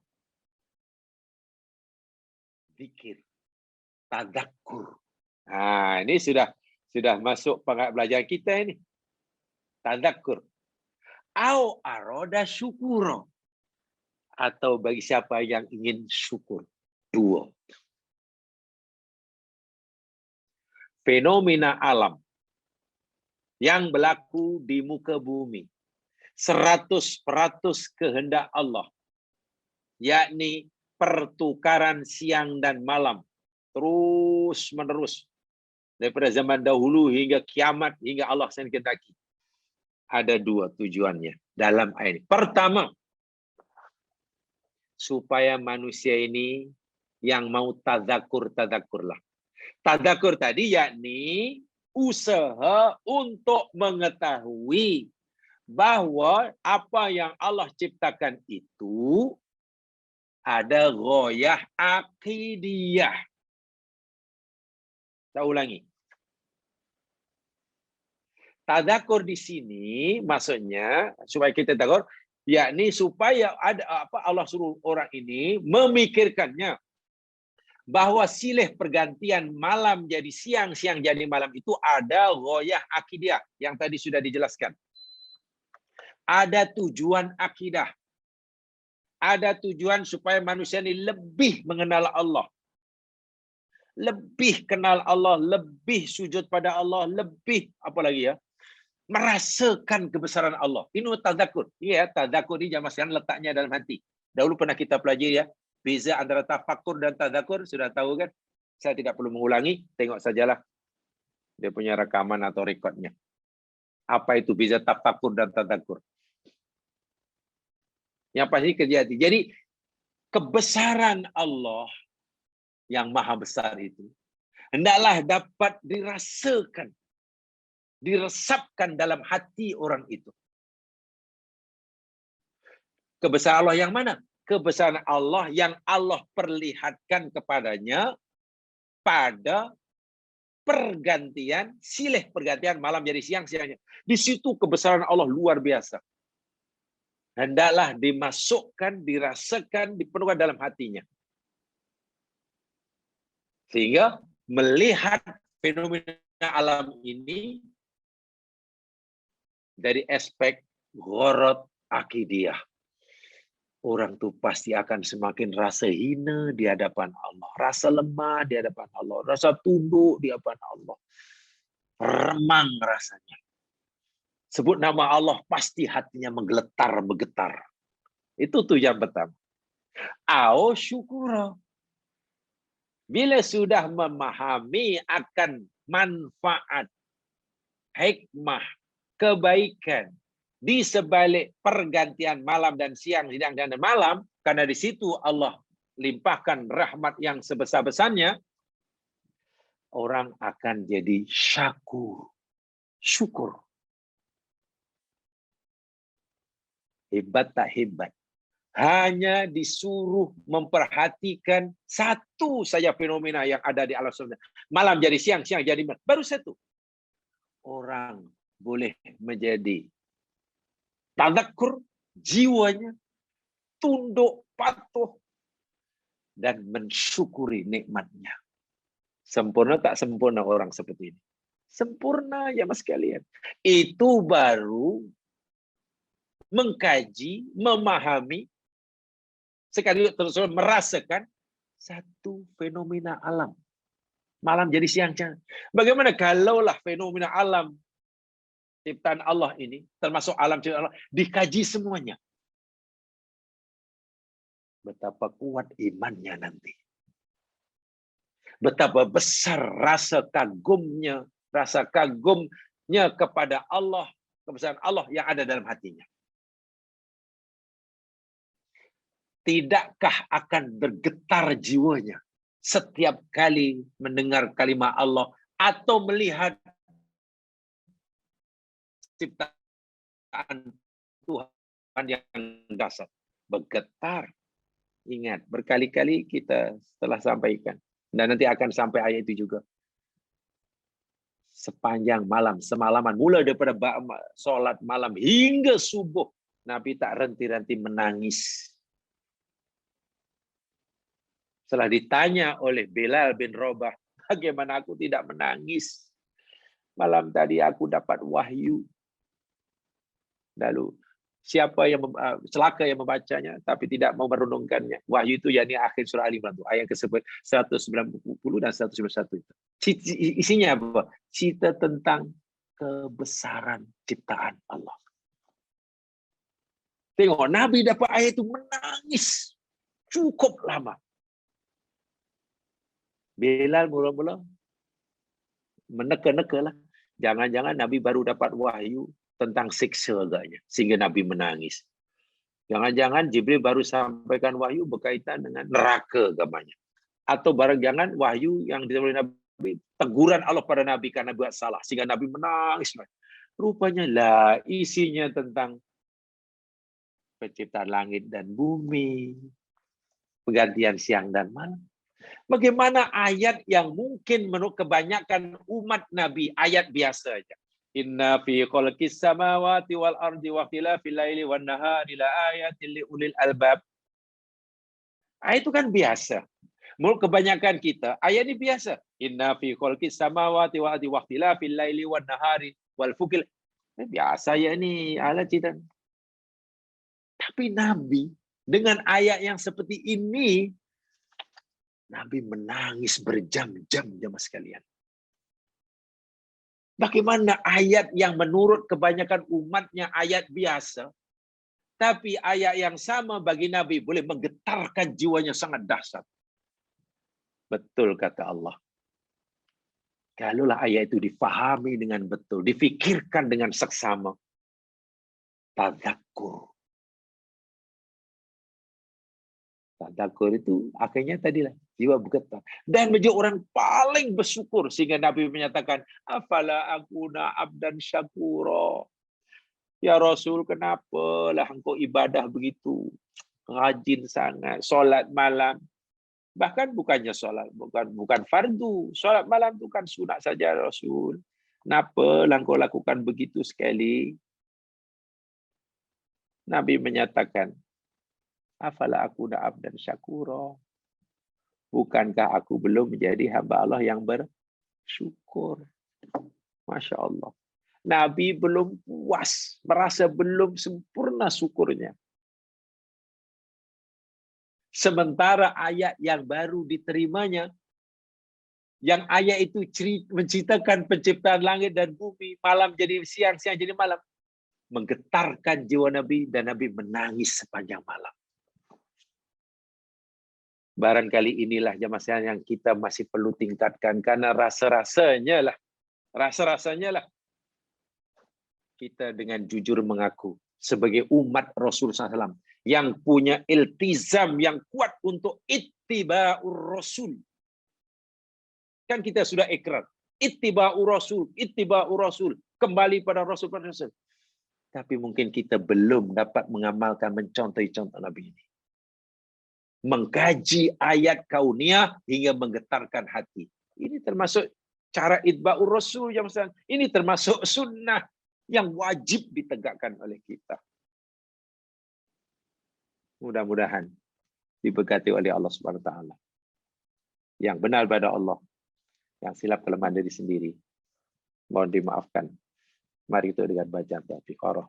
A: zikir, tadakkur. Ini sudah masuk pelajaran kita ini. Tadakkur. Au aroda syukuro, atau bagi siapa yang ingin syukur. Dua. Fenomena alam yang berlaku di muka bumi 100% kehendak Allah, yakni pertukaran siang dan malam terus menerus daripada zaman dahulu hingga kiamat, hingga Allah sendiri kehendaki. Ada dua tujuannya dalam ayat ini. Pertama, supaya manusia ini yang mau tadzakurlah. Tadzakur tadi yakni usaha untuk mengetahui bahwa apa yang Allah ciptakan itu ada ghoyah akidiyah. Saya ulangi. Tadzakur di sini maksudnya supaya kita tahu, yakni supaya ada apa Allah suruh orang ini memikirkannya bahwa silih pergantian malam jadi siang, siang jadi malam itu ada ghoyah akidiyah yang tadi sudah dijelaskan. Ada tujuan akidah. Ada tujuan supaya manusia ini lebih mengenal Allah. Lebih kenal Allah, lebih sujud pada Allah, lebih apa lagi ya? Merasakan kebesaran Allah. Ini tadzakur. Ya, tadzakur ini jamaah sekalian letaknya dalam hati. Dahulu pernah kita pelajari ya. Beza antara tafakkur dan tadzakur sudah tahu kan? Saya tidak perlu mengulangi, tengok sajalah dia punya rekaman atau rekodnya. Apa itu beza tafakkur dan tadzakur? Yang pasti kerja hati. Jadi kebesaran Allah yang maha besar itu hendaklah dapat dirasakan, diresapkan dalam hati orang itu. Kebesaran Allah yang mana? Kebesaran Allah yang Allah perlihatkan kepadanya pada pergantian, silih pergantian malam jadi siang, siangnya. Di situ kebesaran Allah luar biasa. Hendaklah dimasukkan, dirasakan, dipenuhkan dalam hatinya. Sehingga melihat fenomena alam ini dari aspek ghorot akidiyah. Orang tuh pasti akan semakin rasa hina di hadapan Allah, rasa lemah di hadapan Allah, rasa tunduk di hadapan Allah. Remang rasanya. Sebut nama Allah, pasti hatinya menggeletar, bergetar. Itu tujuan pertama. Au syukura. Bila sudah memahami akan manfaat, hikmah, kebaikan di sebalik pergantian malam dan siang, siang dan malam, karena di situ Allah limpahkan rahmat yang sebesar-besarnya, orang akan jadi syukur. Hebat tak hebat? Hanya disuruh memperhatikan satu saja fenomena yang ada di alam semesta. Malam jadi siang, siang jadi malam. Baru satu. Orang boleh menjadi tadzakur, jiwanya tunduk, patuh, dan mensyukuri nikmatnya. Sempurna tak sempurna orang seperti ini? Sempurna ya mas kalian. Itu baru mengkaji, memahami, sekali terus merasakan satu fenomena alam. Malam jadi siang. Bagaimana kalaulah fenomena alam ciptaan Allah ini, termasuk alam ciptaan Allah, dikaji semuanya? Betapa kuat imannya nanti. Betapa besar rasa kagumnya kepada Allah, kebesaran Allah yang ada dalam hatinya. Tidakkah akan bergetar jiwanya setiap kali mendengar kalimat Allah atau melihat ciptaan Tuhan yang dasar? Bergetar. Ingat, berkali-kali kita telah sampaikan. Dan nanti akan sampai ayat itu juga. Sepanjang malam, semalaman, mulai daripada sholat malam hingga subuh, Nabi tak henti-henti menangis. Setelah ditanya oleh Bilal bin Rabah, bagaimana aku tidak menangis? Malam tadi aku dapat wahyu. Lalu siapa yang celaka yang membacanya tapi tidak mau merenungkannya? Wahyu itu yakni akhir surah Al Imran, ayat ke-190 dan 191 itu. Isinya apa? Cerita tentang kebesaran ciptaan Allah. Tengok, Nabi dapat ayat itu menangis cukup lama. Bilal mula-mula meneka-neka lah. Jangan-jangan Nabi baru dapat wahyu tentang siksa agaknya, sehingga Nabi menangis. Jangan-jangan Jibril baru sampaikan wahyu berkaitan dengan neraka agamanya. Atau barang-jangan wahyu yang disampaikan Nabi, teguran Allah pada Nabi karena buat salah, sehingga Nabi menangis. Rupanya lah isinya tentang penciptaan langit dan bumi, pergantian siang dan malam. Bagaimana ayat yang mungkin menurut kebanyakan umat Nabi ayat biasa aja. Inna fi khalqis samawati wal ardi wa ikhtilafil laili wan nahari la ayatin li ulil albab. Ayat itu kan biasa. Menurut kebanyakan kita ayat ini biasa. Inna fi khalqis samawati wal ardi wa ikhtilafil laili wan nahari wal fulki. Biasa ya ini alat cerita. Tapi Nabi dengan ayat yang seperti ini, Nabi menangis berjam-jam jemaah sekalian. Bagaimana ayat yang menurut kebanyakan umatnya ayat biasa, tapi ayat yang sama bagi Nabi boleh menggetarkan jiwanya sangat dahsyat. Betul kata Allah. Kalaulah ayat itu difahami dengan betul, difikirkan dengan seksama, tadzakur. Tadzakur itu akhirnya tadilah jiwa bergetar dan menjadi orang paling bersyukur, sehingga Nabi menyatakan, afala akuna abdan syakura. Ya Rasul, kenapalah engkau ibadah begitu rajin sangat, solat malam, bahkan bukannya solat, bukan fardu, solat malam itu kan sunat saja Rasul. Kenapalah engkau lakukan begitu sekali? Nabi menyatakan, afala aku abdan syakura. Bukankah aku belum menjadi hamba Allah yang bersyukur? Masya Allah. Nabi belum puas, merasa belum sempurna syukurnya. Sementara ayat yang baru diterimanya, yang ayat itu menceritakan penciptaan langit dan bumi, malam jadi siang, siang jadi malam, menggetarkan jiwa Nabi dan Nabi menangis sepanjang malam. Barangkali inilah jamaah yang kita masih perlu tingkatkan, karena rasa-rasanya lah kita dengan jujur mengaku sebagai umat Rasul SAW yang punya iltizam yang kuat untuk ittiba'ur Rasul. Kan kita sudah ikrar, ittiba'ur Rasul, kembali pada Rasul. Tapi mungkin kita belum dapat mengamalkan, mencontoh Nabi ini. Mengkaji ayat kauniyah hingga menggetarkan hati. Ini termasuk cara itba'ur Rasul. Ini termasuk sunnah yang wajib ditegakkan oleh kita. Mudah-mudahan diberkati oleh Allah Subhanahu wa taala. Yang benar pada Allah, yang silap kelemahan diri sendiri, mohon dimaafkan. Mari kita dengan baca Al-Baqarah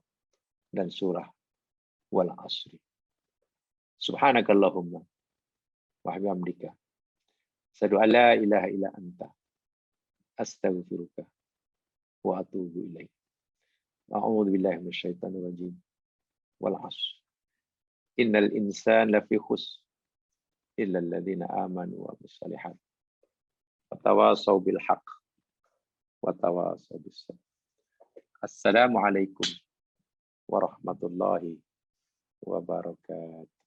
A: dan surah Wal Asri. Subhanakallahumma wa bihamdika asyhadu an la ilaha illa anta astaghfiruka wa atubu ilaik. A'udzu billahi minasyaitonir rajim. Wal 'ashr. Innal insana lafi khusr illa alladziina aamanu wa 'amilus shalihat. Wa tawasaw bil haqq wa tawasaw bis sabr. Assalamualaikum warahmatullahi wabarakatuh.